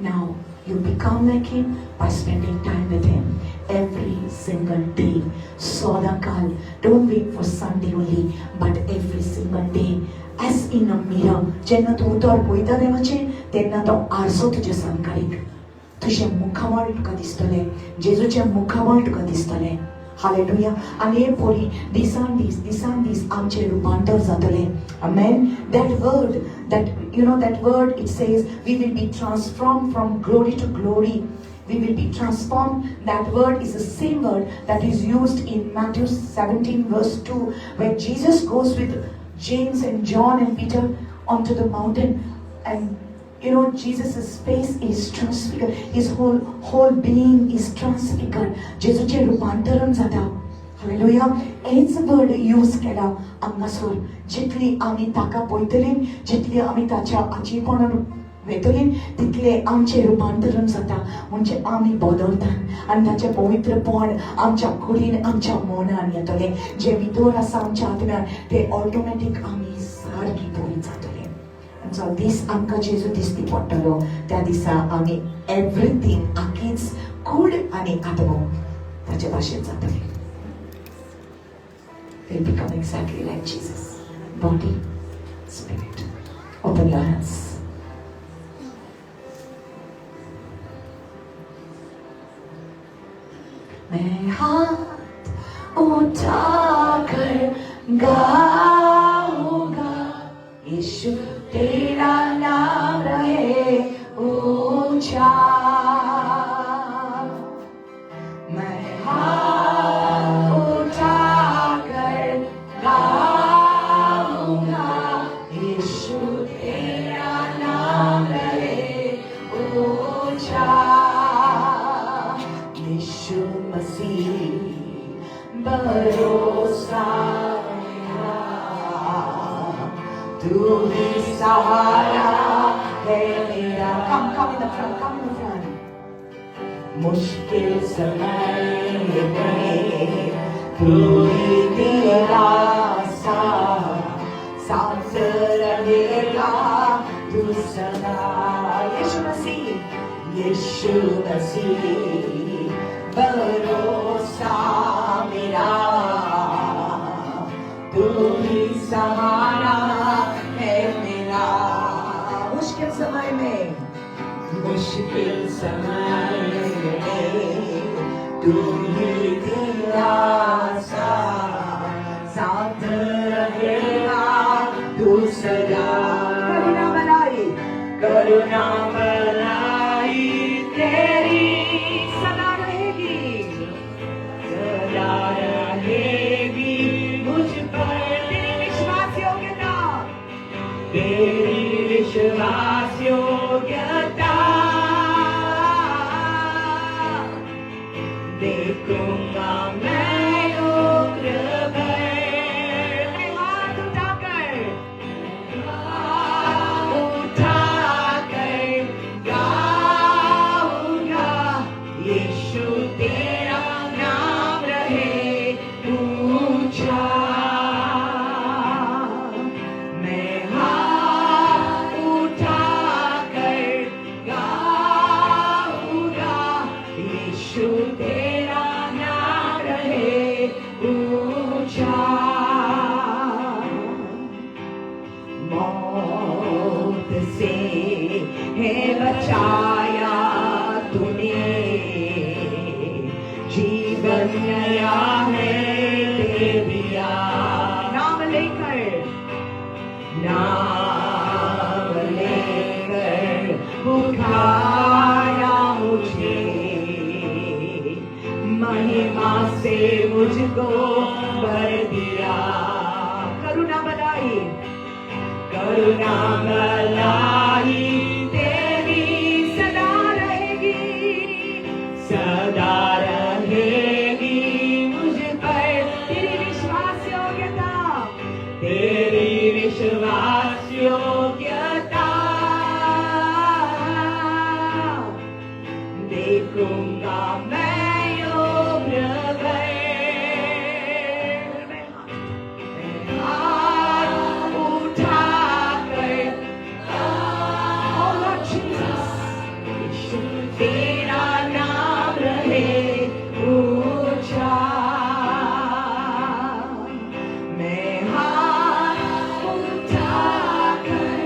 Speaker 1: Now you become like Him by spending time with Him every single day. Sodakal. Don't wait for Sunday only, but every single day. As in a mirror. जेन्ना तूं उतर पळयता देवाचें, तेन्ना तो आरसो तुज्या समकारीक. तुजें मुखावळ तुका दिसतलें. जेजूचें मुखावळ तुका दिसतलें. Hallelujah. आनी हे परी दिसान दीस आमचें रुपांतर जातलें. Amen. That word, it says we will be transformed from glory to glory. We will be transformed. That word is the same word that is used in Matthew 17 verse 2, where Jesus goes with James and John and Peter onto the mountain, and Jesus' face is transfigured. His whole being is transfigured. जेजूचें रुपांतरण जाता. Hallelujah. हेच word use केला हांगासर. जितली आमी ताका पळयतलीं, जितली आमी ताच्या आजीपणान वेतलीं, तितलें आमचें रुपांतरण जाता. म्हणजे आमी बदलतात आनी ताचें पवित्रपण आमच्या कुडीन, आमच्या मनान येतलें. जें भितर आसा आमच्या आत्म्यान तें ऑटोमॅटीक आमी सारकी बरी जातलीं. So this आमकां जेजू दिसती पडटलो त्या दिसा आमी एवरीथींग आखीच कूड आनी आत्मो ताचे भाशेन जातली. We'll become exactly like Jesus. Body, spirit. Open your hands. मैं हाथ उठाकर गाऊंगा, यीशु तेरा नाम रहे ऊंचा. मैं हाथ उठाकर गाऊंगा, यीशु तेरा नाम रहे ऊंचा. यीशु मसीह भरोसा तू ही सहारा है मेरा. Come in the front. मुश्किल समय में तू ही मेरा साथ रहेगा तू सदा. यीशु मसीह भरोसा मेरा, तू ही सहारा है मेरा. मुश्किल समय में समय तू ही दिलासा साथ रहेगा तू सदा करुणा मलाई तेरी सदा रहेगी मुझ पर तेरी विश्वास योग्यता तेरी विश्वास योग्यता देखूंगा मैं उग्र भय मैं हाथ उठाकर गाऊंगा यीशु तेरा नाम रहे ऊंचा मैं हाथ उठाकर गाऊंगा यीशु तेरा नाम रहे ऊंचा मौत से है बचाया तूने जीवन नया है दे दिया नाम लेकर पुकारा मुझे महिमा से मुझको भर दिया करुणा बनाई तेरी सदा रहेगी मुझ पर तेरी विश्वास योग्यता देखूंगा मैं योग्य तेरा नाम रहे ऊंचा मैं हाथ उठाकर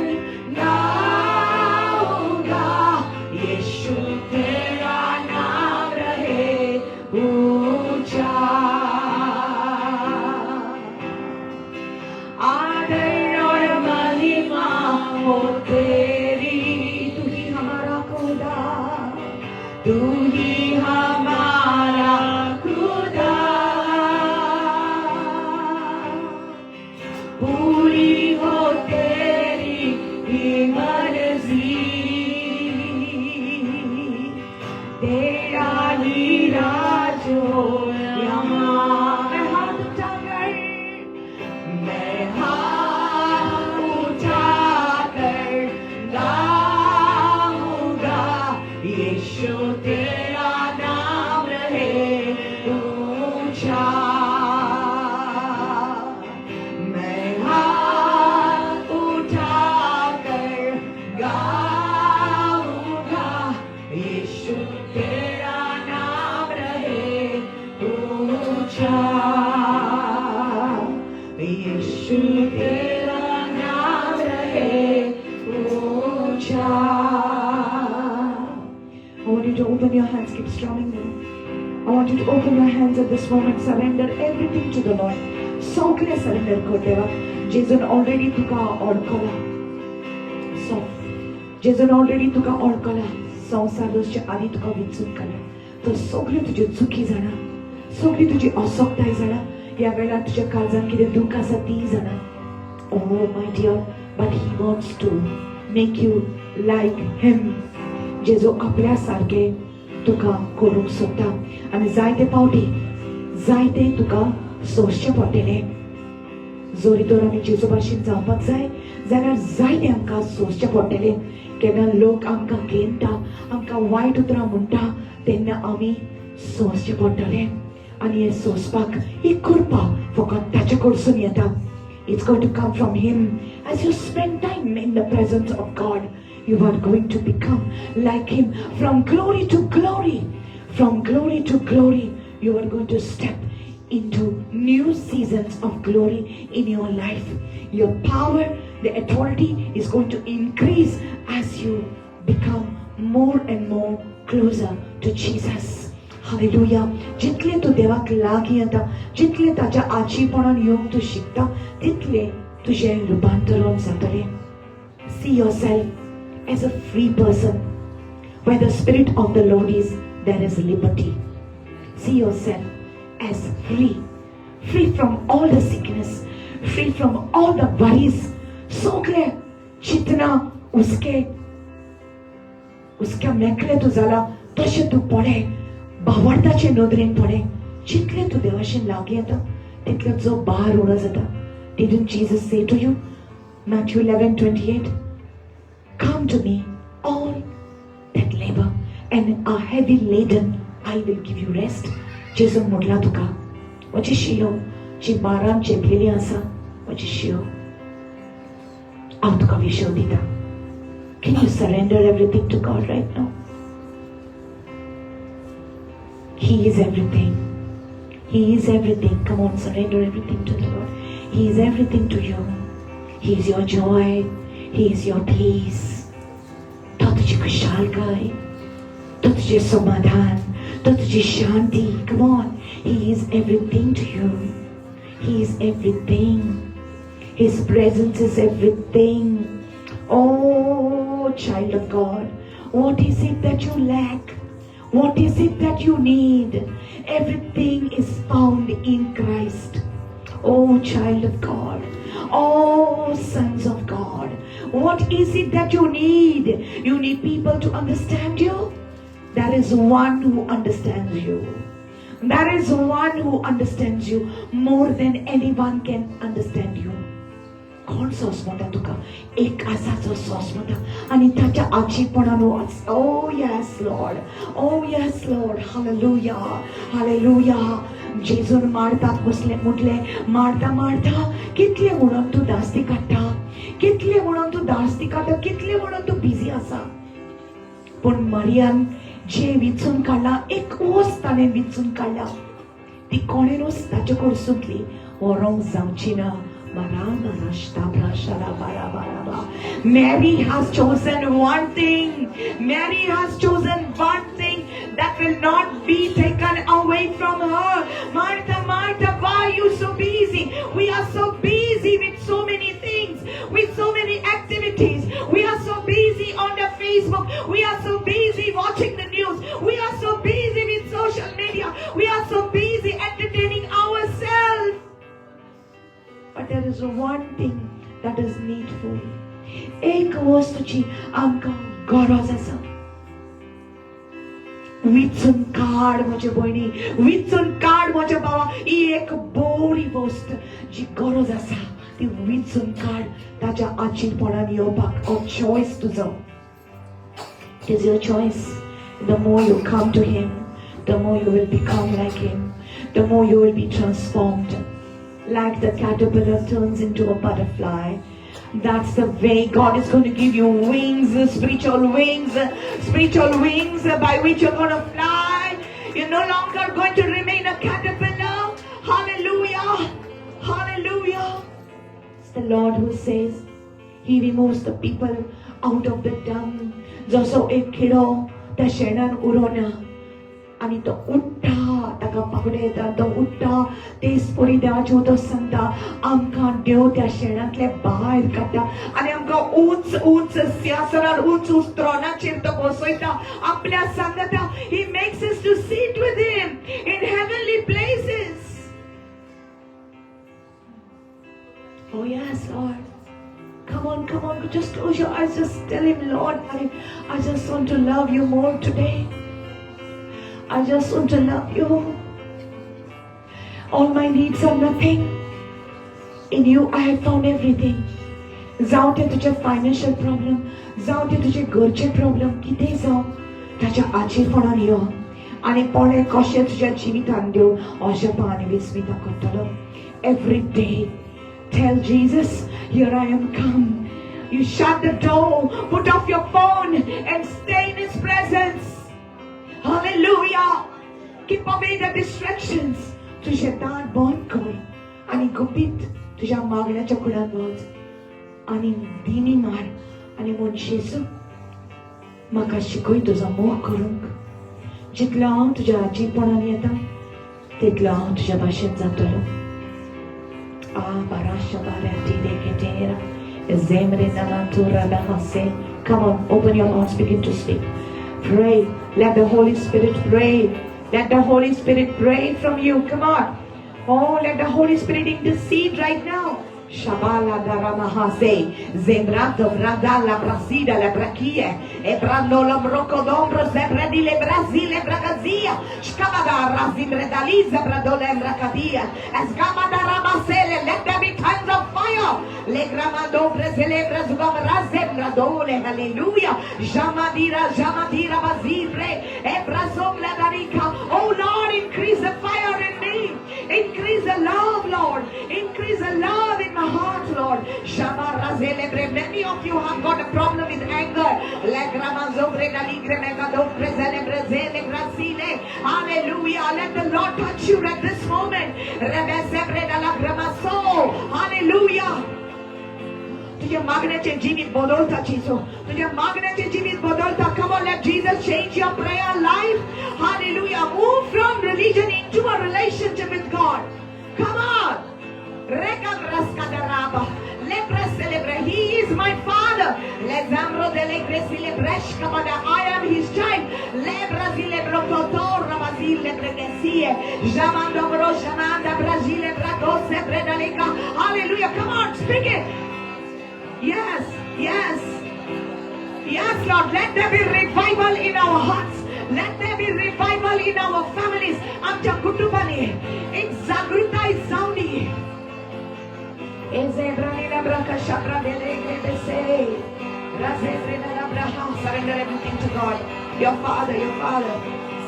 Speaker 1: गाऊंगा यीशु तेरा नाम रहे ऊंचा आदर और महिमा हो तेरी तू ही हमारा खुदा तू ही हमारा खुदा पूरी हो तेरी ही मर्जी तेरा ही राज हो यहाँ मैं हाथ उठाकर गाऊंगा यीशु तेरा नाम रहे ऊंचा मैं हाथ उठाकर गाऊंगा यीशु तेरा नाम रहे ऊंचा यीशु तेरा नाम रहे ऊंचा I want you to open your hands, keep strumming them. I want you to open your hands at this moment, surrender everything to the Lord. सगळे surrender कर देवा. जेजून already तुका ओळखला. So, जेजून already तुका ओळखला. संसाराच्या आधी तुका विचून काढला. तर सगळी तुझी चुकी जाणा. सगळी तुझी असक्ताय जाणा. या वेळार तुझ्या काळजान कितें दुख आसा ती जाणा. Oh my dear, but he wants to make you like him. Jeju आपल्या सारखे तुका करूंक सोदता आनी जायते पावटी जायते तुका सोंसचें पडटलें जोरी तर आमी जेजू भाशेन जावपाक जाय जाल्यार जायते आमकां सोंसचें पडटलें केन्ना लोक आमकां घेता आमकां वायट उतरां म्हणटा तेन्ना आमी सोंसचें पडटलें आनी हें सोंसपाक ही कृपा फकत ताचे कडसून येता It's going to come from him as you spend time in the presence of God. You are going to become like him from glory to glory. From glory to glory, you are going to step into new seasons of glory in your life. Your power, the authority is going to increase as you become more and more closer to Jesus. Hallelujah. जितले तू देवाक लागीं येता, जितले ताच्या आजीपणान येवंक तू शिकता, तितले तुजें रुपांतरण जातलें. See yourself as a free person. Where the Spirit of the Lord is, there is liberty. See yourself as free. Free from all the sickness. Free from all the worries. सगळे चिंतना उसके मेकळे तू जाला तशें तू पडे भावार्थाचे नदरेन पडे. जितले तू देवाशी लागीं येता तितले जो भार उणो जाता. Didn't Jesus say to you, Matthew 11:28, come to me, all that labor and are heavy laden, I will give you rest. जेजू म्हटला तुका, म्हजी शियो जी बारान चेपलेली आसा, म्हजी शियो हांव तुका विश्व दिता. Can you surrender everything to God right now? He is everything. He is everything. Come on, surrender everything to the Lord. He is everything to you. He is your joy. He is your peace. तो तुझी खुशहाली, तो तुझे समाधान, तो तुझी शांति. Come on. He is everything to you. He is everything. His presence is everything. Oh, child of God, what is it that you lack? What is it that you need? Everything is found in Christ. Oh, child of God. Oh, sons of God. What is it that you need? You need people to understand you. There is one who understands you. There is one who understands you more than anyone can understand you. कोण सोस म्हणटा तुका? एक आसा जो सोस म्हणटा आनी ताच्या आजीपणान oh yes Lord, oh yes Lord. Hallelujah, hallelujah. जेजून मारतात बसले म्हटले मारता मारता कितले म्हणून तू दास्ती काडटा, कितले म्हणून तू दास्ती काडटा, कितले म्हणून तू बिजी आसा. पण मरियम जे विचून काडला, एक ओस ताणें विचून काडला, ती कोणेनूच ताचे कडेन सुटली व्हरोंक जावची ना. Mary has chosen one thing. Mary has chosen one thing that will not be taken away from her. Martha, Martha, why are you so busy? We are so busy with so many things, with so many activities. We are so busy on the Facebook. We are so busy watching the news. We are so busy with social media. We are so busy entertaining ourselves. But there is one thing that is needful. एक वस्तूची आमकां गरज आसा. विचून काड म्हजे भयणी, विचून काड म्हजे भावा. ही एक बरी वस्त जी गरज आसा ती विचून काड. ताच्या आजीपणान येवपाक हो चॉयस तुजो. It is your choice. The more you come to Him, the more you will become like Him. The more you will be transformed. Like the caterpillar turns into a butterfly. That's the way God is going to give you wings, spiritual wings by which you're going to fly. You're no longer going to remain a caterpillar. Hallelujah. Hallelujah. It's the Lord who says He removes the people out of the dung. जसो एक किडो त्या शेणान उरोना आणि तो उठ्ठा ताका पकडे तो उठ्ठा तेच परी देवाचे उदक सांगता आमकां देव त्या शेणांतले भायर काडटा आनी आमकां उंच उंच सिंहासनार उंच उंच त्रोनाचेर तो बसयता आपल्या सांगता. He makes us to sit with Him in heavenly places. Oh yes, Lord. Come on, just close your eyes, just tell Him, Lord, I just want to love You more today. I just want to love You. All my needs are nothing. In You I have found everything. जाऊ ते तुझे financial problem, जाऊ ते तुझे घरचे problem, कितें जाऊ ताच्या आजीपणान यो आनी पळय कशें तुज्या जिवितान देव अशें आनी विस्मिता करतलो. Every day tell Jesus, here I am come. You shut the door, put off your phone and stay in His presence. Hallelujah. Keep away the distractions. तुझे दार बंद कर आणि गुपित तुझ्या मागण्याच्या कुडान वच आणि दिनी मार आणि म्हण जेजू म्हाका शिकय तुजो मोग करूंक. जितलो हांव तुज्या आजीपणान येता तितलो हांव तुज्या भाशेन जातलो. Come on, open your mouths, begin to speak. Pray. Let the Holy Spirit pray. Let the Holy Spirit pray from you. Come on. Oh, let the Holy Spirit intercede right now. Shabala daramahase, zembrato bradala brasida la brakie, e brando la brocodombro zebredi le brasile bragazia, scabada razibredaliza bradole bracadia, esgamada ramasele, let there be tongues of fire, le gramado brezelebra zugabra zebradole, hallelujah, jamadira bazibre, e brazom la darica. Oh Lord, increase the fire in me, increase the love, Lord, increase the love in my heart, Lord. Many of you have got a problem with anger. Hallelujah. Let the Lord touch you at this moment. Hallelujah. तुझे मांगने चे जीवित बदलता चीजों, तुझे मांगने चे जीवित बदलता. Come on, let Jesus change your prayer life. Hallelujah. Move from religion into a relationship with God. Come on. He is my father. I am his child. Hallelujah. Come on, speak it. Yes, yes. Yes, Lord. Let there be revival in our hearts. Let there be revival in our families. Amcha kutubani. Exagruta is sounding. Surrender everything to God. Your father, your father,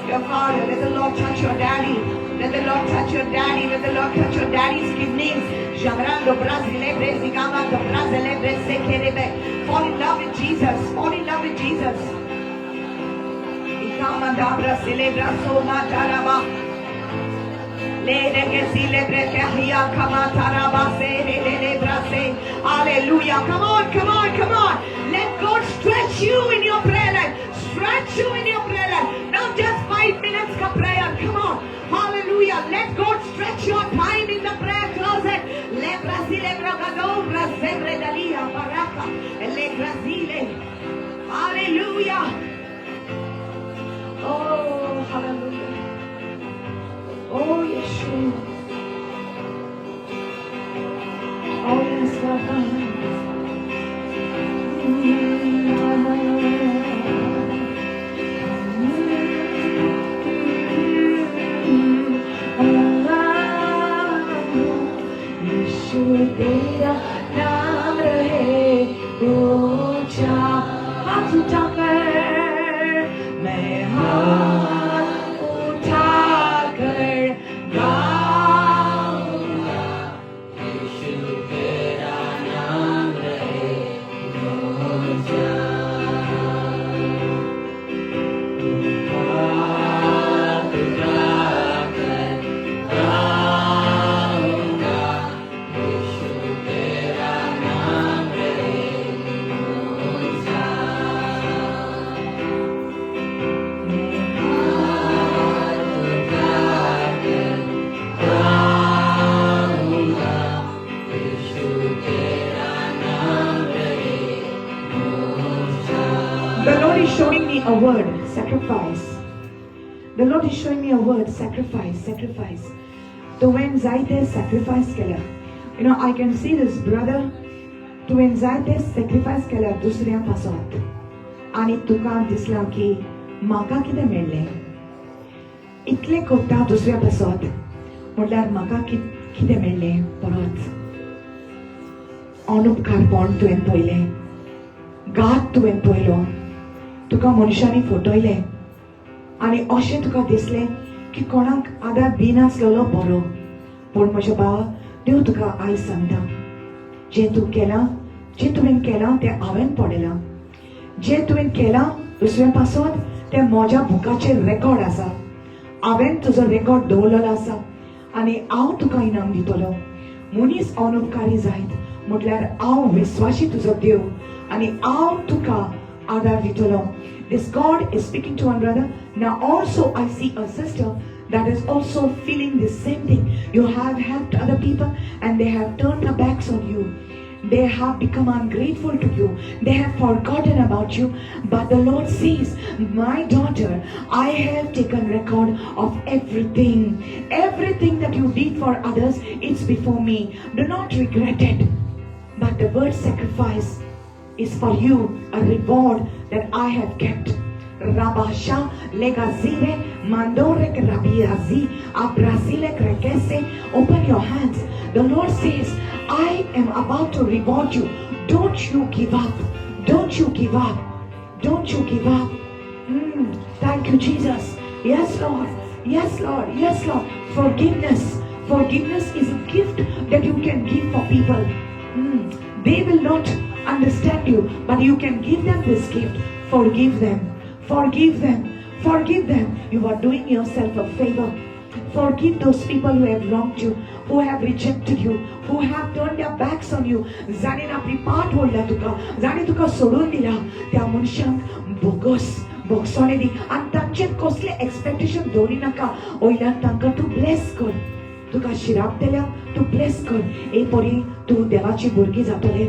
Speaker 1: your father. Let the Lord touch your daddy. Let the Lord touch your daddy. Let the Lord touch your daddy's kidneys. Fall in love with Jesus. Fall in love with Jesus. Hallelujah. Come on, come on, come on. Let God stretch you in your prayer life. Stretch you in your prayer life. Not just 5 minutes of prayer. Come on. Hallelujah. Let God stretch your time in the prayer closet. Hallelujah. Oh, hallelujah. Oh, Yeshua. Oh, yes, Lord. Yeshua, तेरा नाम रहे ऊंचा. हाथ उठाकर मैं हाथ उठाकर गाऊंगा. यीशु तेरा नाम रहे ऊंचा. हाथ उठाकर गाऊंगा. यीशु तेरा नाम रहे ऊंचा. The Lord is showing me a word, sacrifice. The Lord is showing me a word, sacrifice, sacrifice. तुवें जायते sacrifice केला. You know, I can see this brother. तुवें जायते sacrifice केला दुसऱ्या पासत. आणि तुका दिसला की म्हाका कितें मेळ्ळें. इतलें कोत्ता दुसऱ्या पासत. म्हटल्यार म्हाका कितें मेळ्ळें परत. अनुपकारपण तुवें पळयलें. घात तुवें पळयलो. तुका मनशांनी फटयलें आनी अशें तुका दिसलें की कोणाक आदार दिनासलेलो बरो. पूण म्हज्या भावा, देव तुका आयज सांगता, जें तुवें केलां तें हांवें पळयलां. जें तुवें केलां दुसऱ्या पासत तें म्हज्या बुकाचेर रेकॉर्ड आसा. हांवें तुजो रेकॉर्ड दवरलेलो आसा आनी हांव तुका इनाम दितलो. मनीस अनुपकारी जायत म्हटल्यार हांव विस्वासी तुजो देव आनी हांव तुका This God is speaking to one brother. Now also I see a sister that is also feeling the same thing. You have helped other people and they have turned their backs on you. They have become ungrateful to you. They have forgotten about you. But the Lord says, my daughter, I have taken record of everything. Everything that you did for others, it's before me. Do not regret it. But the word sacrifice is for you a reward that I have kept. Rabasha legazire mandore rabiazi abrasile krekese. Open your hands. The Lord says, I am about to reward you. Don't you give up. Don't you give up. Don't you give up. Thank you, Jesus. Yes, Lord. Yes, Lord. Yes, Lord. Forgiveness. Forgiveness is a gift that you can give for people. They will not understand you, but you can give them this gift. Forgive them. Forgive them. Forgive them. You are doing yourself a favor. Forgive those people who have wronged you, who have rejected you, who have turned their backs on you. Zanin आपली पाठ बोलला तुका, जाणी तुका सोडून दिला, त्या मनशांक बोगसोने दी, आणि तांचेर कसले एक्सपेक्टेशन दवरी नाका. ओयल्यान तांकां तूं ब्लेस कर. तुका शिराप दिल्या, तूं ब्लेस कर. ए परी तूं देवाची भुरगी जातले.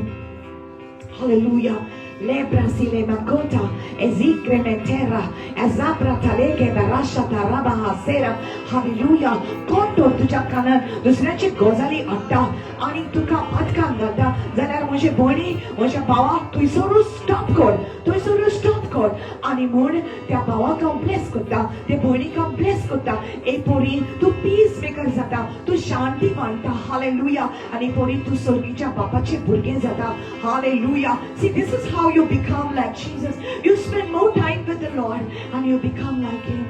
Speaker 1: Hallelujah. Le Brasile Makota, Ezikrementera, Ezabra Taleke, Barasha Taraba Hasera, Hallelujah. Kondo तुझ्या कानात दुसऱ्याची गजाली आडटा आणि तुका पटकान घालता जाल्यार म्हजे भयणी म्हज्या भावाक थंयसरूच स्टॉप कर. थंयसरूच स्टॉप कर. आणि म्हूण त्या भावाक हांव ब्लेस करता, ते भयणीक हांव ब्लेस करता. ए पोरी तूं पीस मेकर जाता, तूं शांती मांडटा. हालेलुया. आणि पोरी तूं सर्गीच्या बापाचें भुरगें जाता. Hallelujah. See, this is how you become like Jesus. You spend more time with the Lord and you become like Him.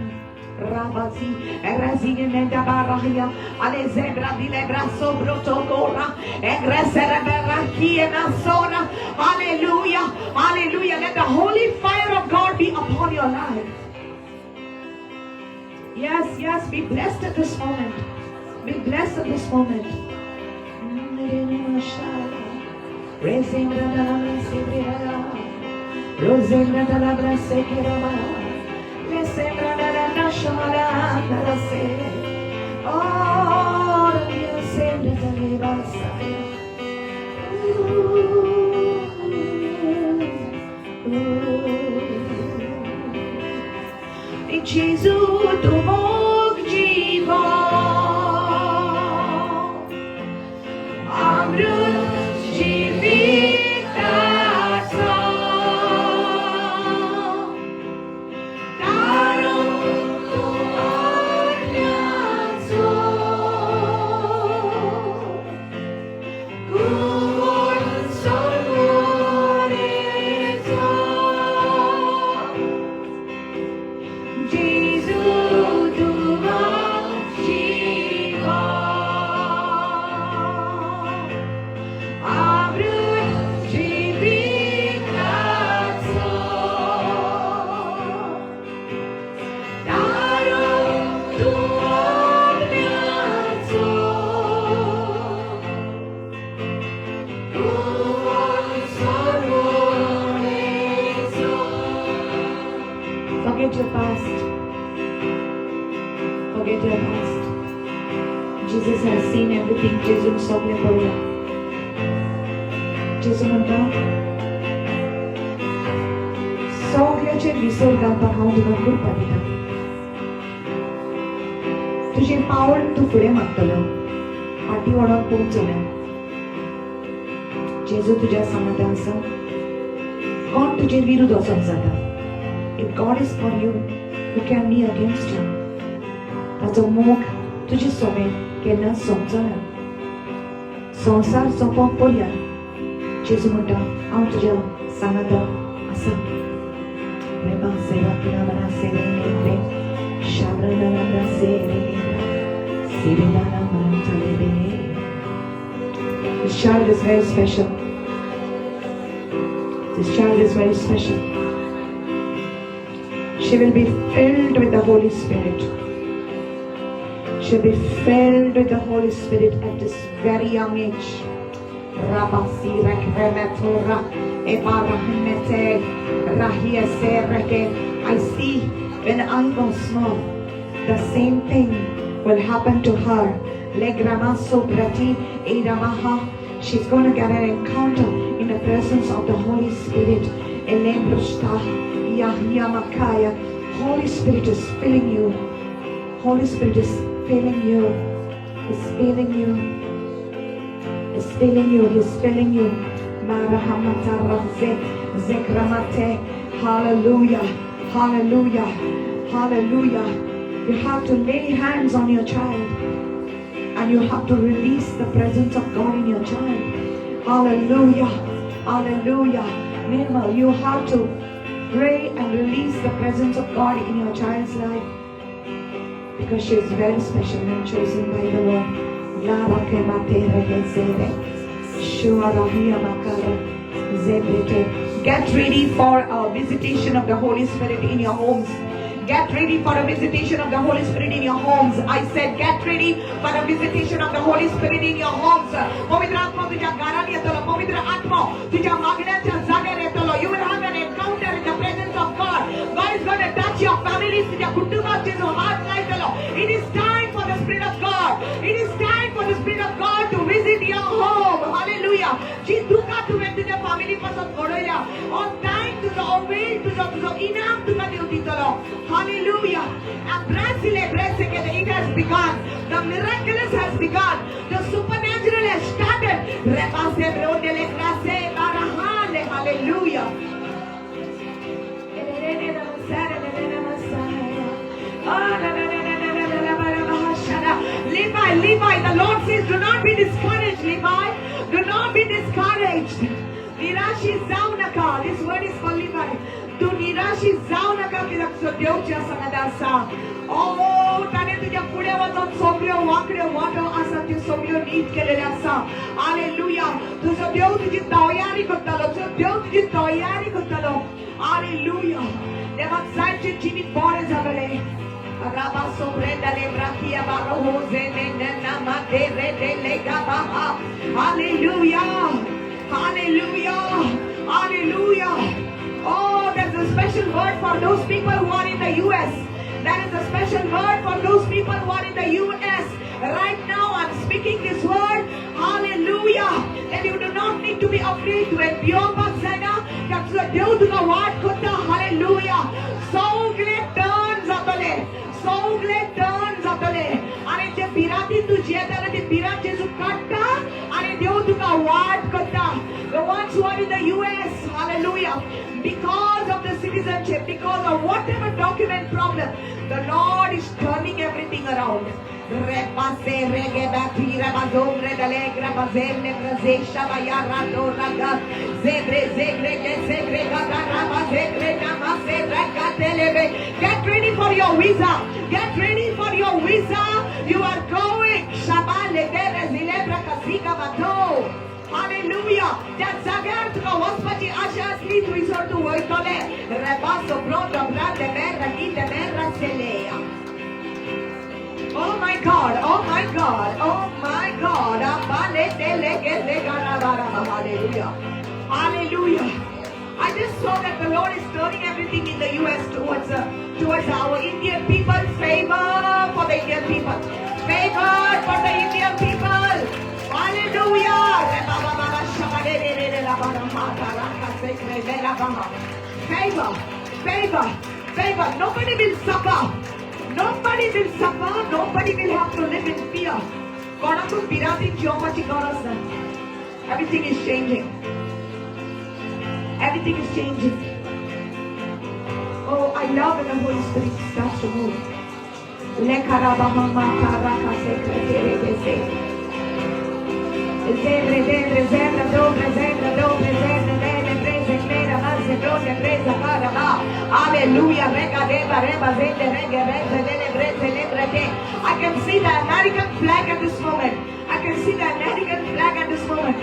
Speaker 1: Rabazi, Erazine Mendabarahia, Alezebra Dilebra Sobrotokora, Egresereberaki and Asora. Hallelujah, hallelujah. Let the holy fire of God be upon your life. Yes, yes, be blessed at this moment. Be blessed at this moment. Rosembra dalla brase che roba, le sembra dalla sciamara dalla sera. Oh, Dio sembra dalle basse. E Gesù tu mog jiva, amrut jivi. Forget your past. Forget your past. Jesus has seen everything. Jesus sogle palla. Jesus म्हणता सगळ्याचे विसर घालपाक हांव तुका कृपा दिता. तुझे पावल तूं फुडें मारतलो, फाटीं वळोन पळोवचो. जेजू तुज्या सांगाता आसा. कोण तुजे विरुद्ध वचोंक जाता. If God is for you, who can be against you? ताचो मोग तुजे सोबे केन्ना सोंपचो ना. संवसार सोंपोवंक पडल्या. जेजू म्हणटा हांव तुज्या सांगाता आसा. Reba sera pinabana serene, shabrana nabra serene, sirina namanta lebe. This child is very special. This child is very special. She will be filled with the Holy Spirit. She will be filled with the Holy Spirit at this very young age. Rabasi rekremetura ebarahimete rahia sereke. I see when I was small, the same thing will happen to her. Legramaso brati edamaha. She's going to get an encounter in the presence of the Holy Spirit. Elembrushta yahya makaya. Holy Spirit is filling you. Holy Spirit is filling you. Is filling you. Is filling you. Is filling you. Marahamata raze zekramate. Hallelujah. Hallelujah. Hallelujah. You have to lay hands on your child. And you have to release the presence of God in your child. Hallelujah. Hallelujah. Nirmal, you have to pray and release the presence of God in your child's life. Because she is very special and chosen by the Lord. Get ready for a visitation of the Holy Spirit in your homes. Get ready for a visitation of the Holy Spirit in your homes. I said, get ready for a visitation of the Holy Spirit in your homes. पवित्र आत्मा तुझ्या घरात येतलो. पवित्र आत्मा तुझ्या मागण्याच्या जागेवर येतलो. You will have an encounter in the presence of God. God is going to touch your families. तुझ्या कुटुंबात जेजो हात लायतलो. It is time for the Spirit of God. It is time for the Spirit of God to visit your home. Hallelujah. जी दुःखा तुवें तुझ्या family पासून घडयल्या. On time तुझो वेळ तुझो इनाम तुका देव दितलो. Hallelujah. And it has begun. The miraculous has begun. The supernatural has started. Hallelujah. Levi, the Lord says, do not be discouraged, Levi. Do not be discouraged. Nirashi zaunaka. This word is for Levi. तू निराशी जाऊ नका की लक्ष देवच्या संगत आसा. ताणे तुझ्या पुढे वचून सगळ्यो वांकड्यो वाटो आसा त्यो सगळ्यो नीट केलेल्यो आसा. हालेलुया. तुझो देव तुझी तयारी करतलो. तुझो देव तुझी तयारी करतलो. हालेलुया. देवाक जायचे जिणी बरें जातले. Rabba sobrenda le brakia baroze ne nama de le gabaha. Hallelujah. Hallelujah. Hallelujah. Oh, there's a special word for those people who are in the US. That is a special word for those people who are in the US. Right now, I'm speaking this word. Hallelujah. And you do not need to be afraid to endure Bazana. That's the deal to the word. Hallelujah. So great turns of the day. So great turns of the day. And it's a pirati to Jeta, the pirati to Kata, and a deal to the word. The ones who are in the US. Hallelujah. Because of the citizenship, because of whatever document problem, the Lord is turning everything around. Get ready for your visa. Get ready for your visa. You are going. Hallelujah. That zagar tuka waspachi asha asli tu isor tu voitole. Rebaso pronto grande merda kite merda selea. Oh my God. Oh my God. Oh my God. Hallelujah. Hallelujah. I just saw that the Lord is turning everything in the US towards our Indian people. Favor for the Indian people. Favor for the Indian people. Hallelujah. Favor. Favor. Favor. Nobody will suffer. Nobody will suffer. Nobody will have to live in fear. Everything is changing. Everything is changing. Oh, I love when the Holy Spirit starts to move. Hallelujah. I can see the American flag at this moment. I can see the American flag at this moment.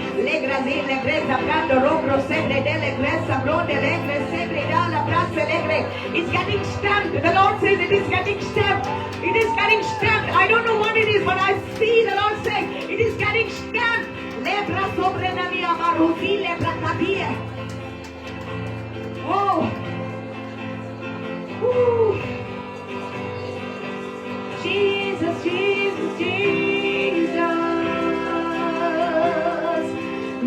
Speaker 1: It's getting stamped. The Lord says it is getting stamped. It is getting stamped. I don't know what it is, but I see the Lord saying it is getting stamped. Oh. Ooh. Jesus, Jesus, Jesus.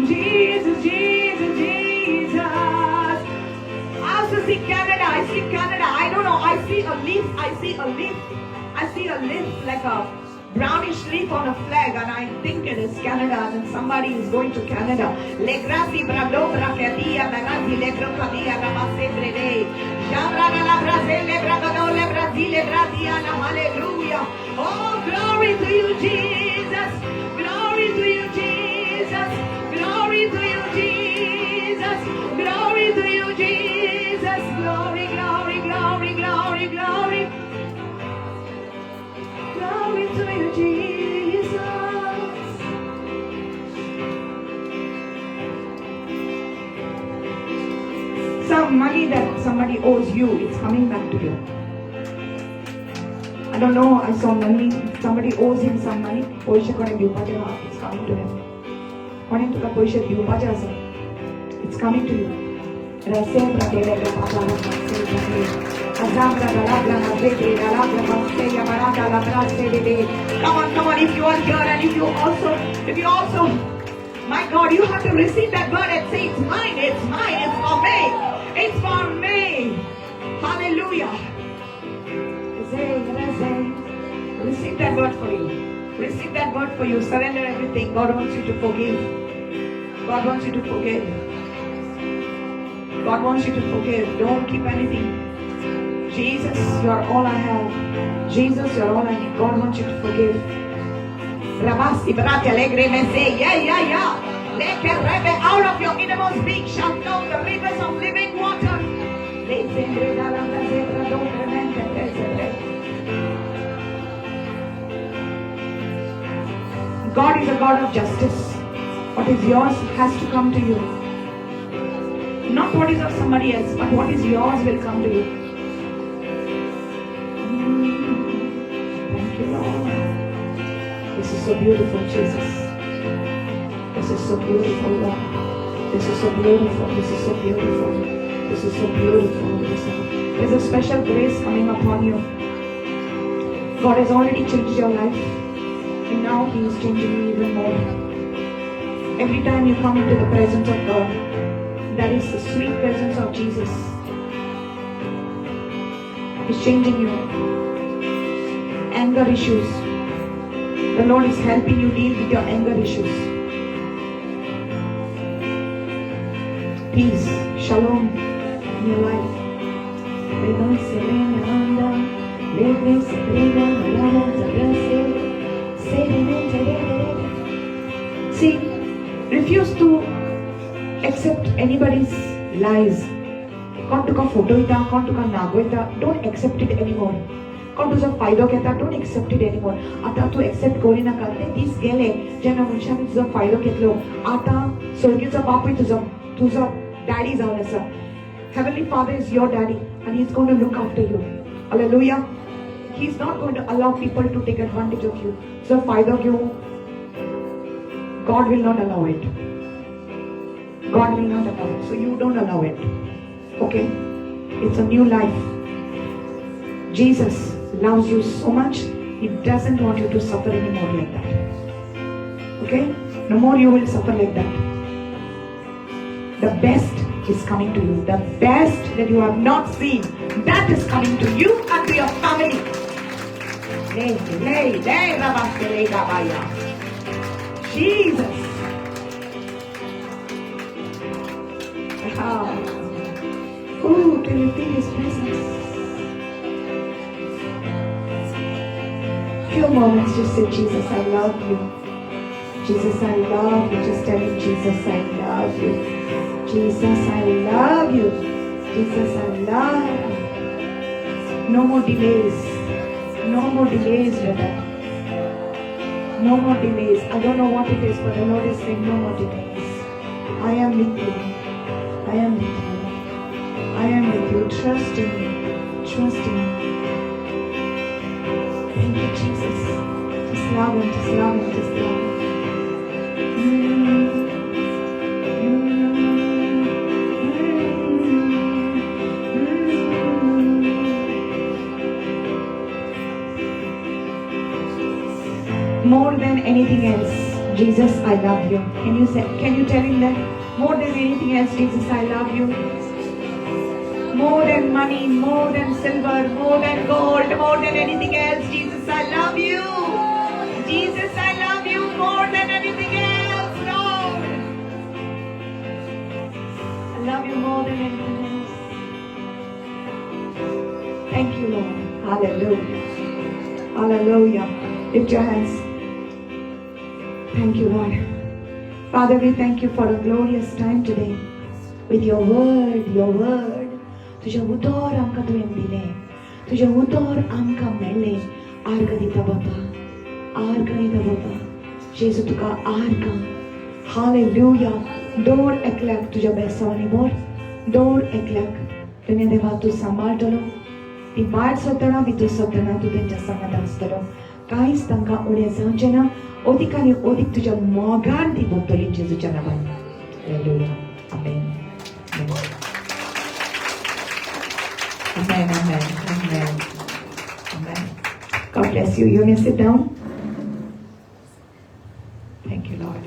Speaker 1: Jesus, Jesus, Jesus. I also see Canada. I see Canada. I don't know. I see a leaf. I see a leaf. I see a leaf like a brownish leaf on a flag, and I think it is Canada, and somebody is going to Canada. Le grassi brado bracadia, barati le brocadia, rabase brede. Jabra la Brazile, bragado le Brazile, bradiana, hallelujah. Oh, glory to you, Jesus. Glory to you, Jesus. Glory to you, Jesus. Glory to you, Jesus. Glory, glory, glory, glory, glory. Glory to you, Jesus. Some money that somebody owes you, it's coming back to you. I don't know, I saw money, somebody owes him some money, it's coming to him. It's coming to you. Come on, if you are here and if you also, my God, you have to receive that word and say, it's mine, it's for me, it's for me. Hallelujah. Receive that word for you. Receive that word for you. Surrender everything. God wants you to forgive. God wants you to forgive. God wants you to forgive. Don't keep anything. Jesus, you're all I have. Jesus, you're all I need. God wants you to forgive. Rabasti brate alegre me say, yeah. Let a river out of your innermost being shall flow the rivers of living water. God is a God of justice. What is yours has to come to you. Not what is of somebody else, but what is yours will come to you. Thank you, Lord. This is so beautiful, Jesus. This is so beautiful, Lord. This is so beautiful. This is so beautiful. This is so beautiful. There's a special grace coming upon you. God has already changed your life, and now He is changing you even more. Every time you come into the presence of God, that is the sweet presence of Jesus. He's changing you. Anger issues. The Lord is helping you deal with your anger issues. Peace, shalom in your life. See, refuse to accept anybody's lies. Don't accept it anymore. तुझा फायदा घेता, don't accept it anymore. आता तू accept करी नाका. दीस गेले जेन्ना मनशाने तुझा फायदा घेतलो, आता स्वर्गीयचा बापूय तुझा daddy जावन आसा. Heavenly Father is your daddy and He's going to look after you. Hallelujah. He's not going to allow people to take advantage of you. So फायदा घेऊ, God will not allow it. God will not allow it. So you don't allow it. Okay? It's a new life. Jesus loves you so much, He doesn't want you to suffer anymore like that. Okay? No more you will suffer like that. The best is coming to you. The best that you have not seen, that is coming to you and to your family. Jesus. Oh, can you feel His presence? Few moments, just say, Jesus, I love you. Jesus, I love you. Just tell Him, Jesus, I love you. Jesus, I love you. Jesus, I love you. No more delays. No more delays, brother. No more delays. I don't know what it is, but the Lord is saying no more delays. I am with you. I am with you. I am with you. Trust in me. Trust in me. Thank you, Jesus. Just love Him. Just love Him. Just love Him. more than anything else, Jesus, I love you. Can you tell him that? More than anything else, Jesus, I love you. More than money, more than silver, more than gold, more than anything else, Jesus, I love you. Jesus, I love you more than anything else, Lord. I love you more than anything else. Thank you, Lord. Hallelujah. Hallelujah. Lift your hands. Thank you, Lord. Father, we thank you for a glorious time today with your word, your word. तुझ्या उदोर आमकां तुवें दिलें, तुझ्या उदोर आमकां मेळ्ळें. आर्ग दिता बाबा, आर्ग दिता बाबा. जेजू तुका आर्ग. हालेलुया. दोर एकल्याक तुझ्या बेसावनी भर, दोर एकल्याक तुवें देवा तूं सांबाळटलो. ती भायर सरतना भितर सरतना तूं तेंच्या सांगात आसतलो. कांयच तांकां उणें जावचें ना. अदीक आनी अदीक तुज्या मोगान ती भोगतली जेजूच्या नांवान. Hallelujah. Amen. Amen, amen, amen, amen. God bless you. You may sit down. Thank you, Lord.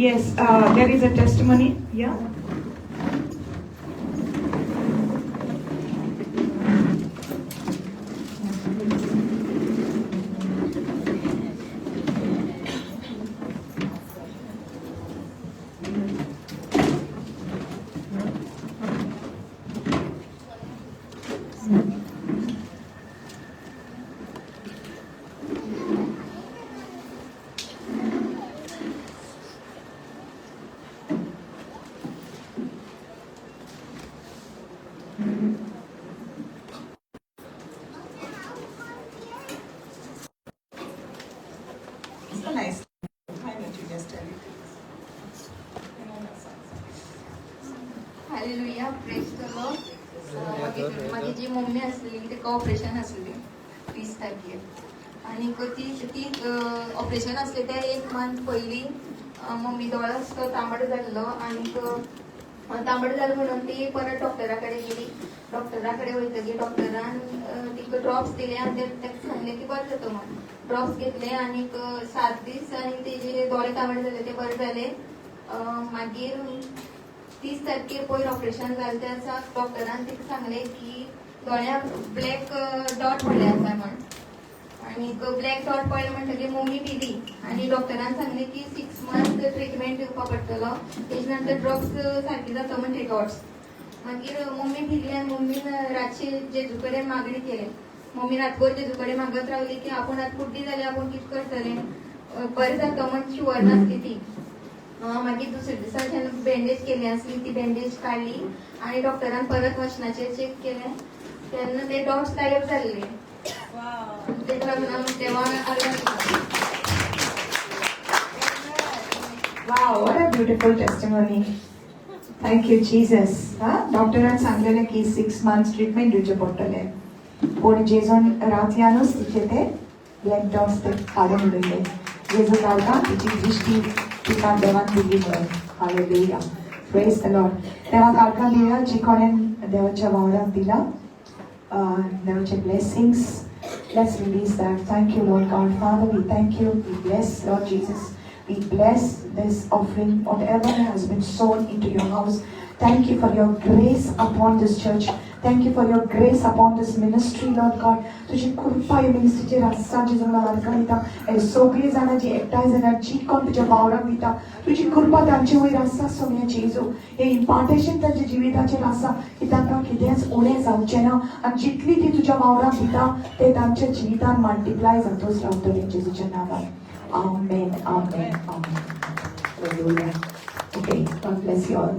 Speaker 1: Yes, there is a testimony. Yeah. So nice. Why don't you just tell it?
Speaker 3: Hallelujah, praise the Lord. माझी जी mummy असलेली तिका operation असलेली 20 तारखेर आणि ती operation असले त्या 1 month पयलीं मम्मी दोळो तांबडो जाल्लो आणि तांबडो जालो म्हणून ती परत डॉक्टरा कडेन गेली. डॉक्टरा कडेन वयतकीर डॉक्टरान तिका ड्रॉप्स दिले आनी ताका सांगलें की बरें जाता म्हणून. ड्रॉप्स घेतले आनी 7 दीस आनी तेजे दोळे तांबडे जाले ते बरे जाले. मागीर 30 तारखेर पयर ऑपरेशन जालें तें आसा डॉक्टरान तिका सांगलें की दोळ्याक ब्लॅक डॉट पडले आसा म्हण. आनी ब्लॅक डॉट पडले म्हणटकीर मम्मी पिली आनी डॉक्टरान सांगलें की 6 मंथ ट्रिटमेंट दिवपा पडटलो. तेजे नंतर ड्रग्स सारके जाता म्हण ते डॉट्स. मागीर मम्मी भिली आनी मम्मीन रातची जेजू कडेन मागणी केली. मम्मी रातभर जेजू कडेन मागत रावली की आपूण आतां कुड्डी जाली आपूण कितें करतलें, बरें जाता म्हण शुअर नासली ती. मागीर दुसरे दिसा जेन्ना बँडेज केली आसली ती बँडेज काडली आनी डॉक्टरान परत वचनाचेर चॅक केलें तेन्ना ते डॉट्स गायब जाल्ले.
Speaker 1: Wow, what a beautiful testimony. Thank you, Jesus. डॉक्टरान सांगलेलें की 6 months ट्रीटमेंट दिवचे पडटलें. पूण जेजून रातयानूच तिचे ते ब्लॅक डॉट्स ते काडून उडयले. जेजू काडटा तिची दृश्टी तिका देवान दिली म्हणून. हालेलुया. Praise the Lord. देवा काडका दिया जी कोणेन देवाच्या वावराक दिला देवाचे blessings. Let's release that. Thank you, Lord God. Father, we thank you. We bless, Lord Jesus. We bless this offering, whatever has been sown into your house. Thank you for your grace upon this church. Thank you for your grace upon this ministry, Lord God. तुझी कृपा या मिनिस्ट्रीचेर आसा जेजूला आर्गां दिता. सगळीं जाणां जी एकठांय जाल्यार जी कोण तुज्या वावराक दिता तुझी कृपा तांचे वयर आसा सोन्या जेजू. हे इम्पार्टेशन तांच्या जिविताचेर आसा की तांकां कितेंच उणें जावचें ना आनी जितली ती तुज्या वावराक दिता ते तांच्या जिवितान मल्टिप्लाय जातूच रावतले जेजूच्या नांवान. Amen, amen, amen. Hallelujah. Okay, God bless you all.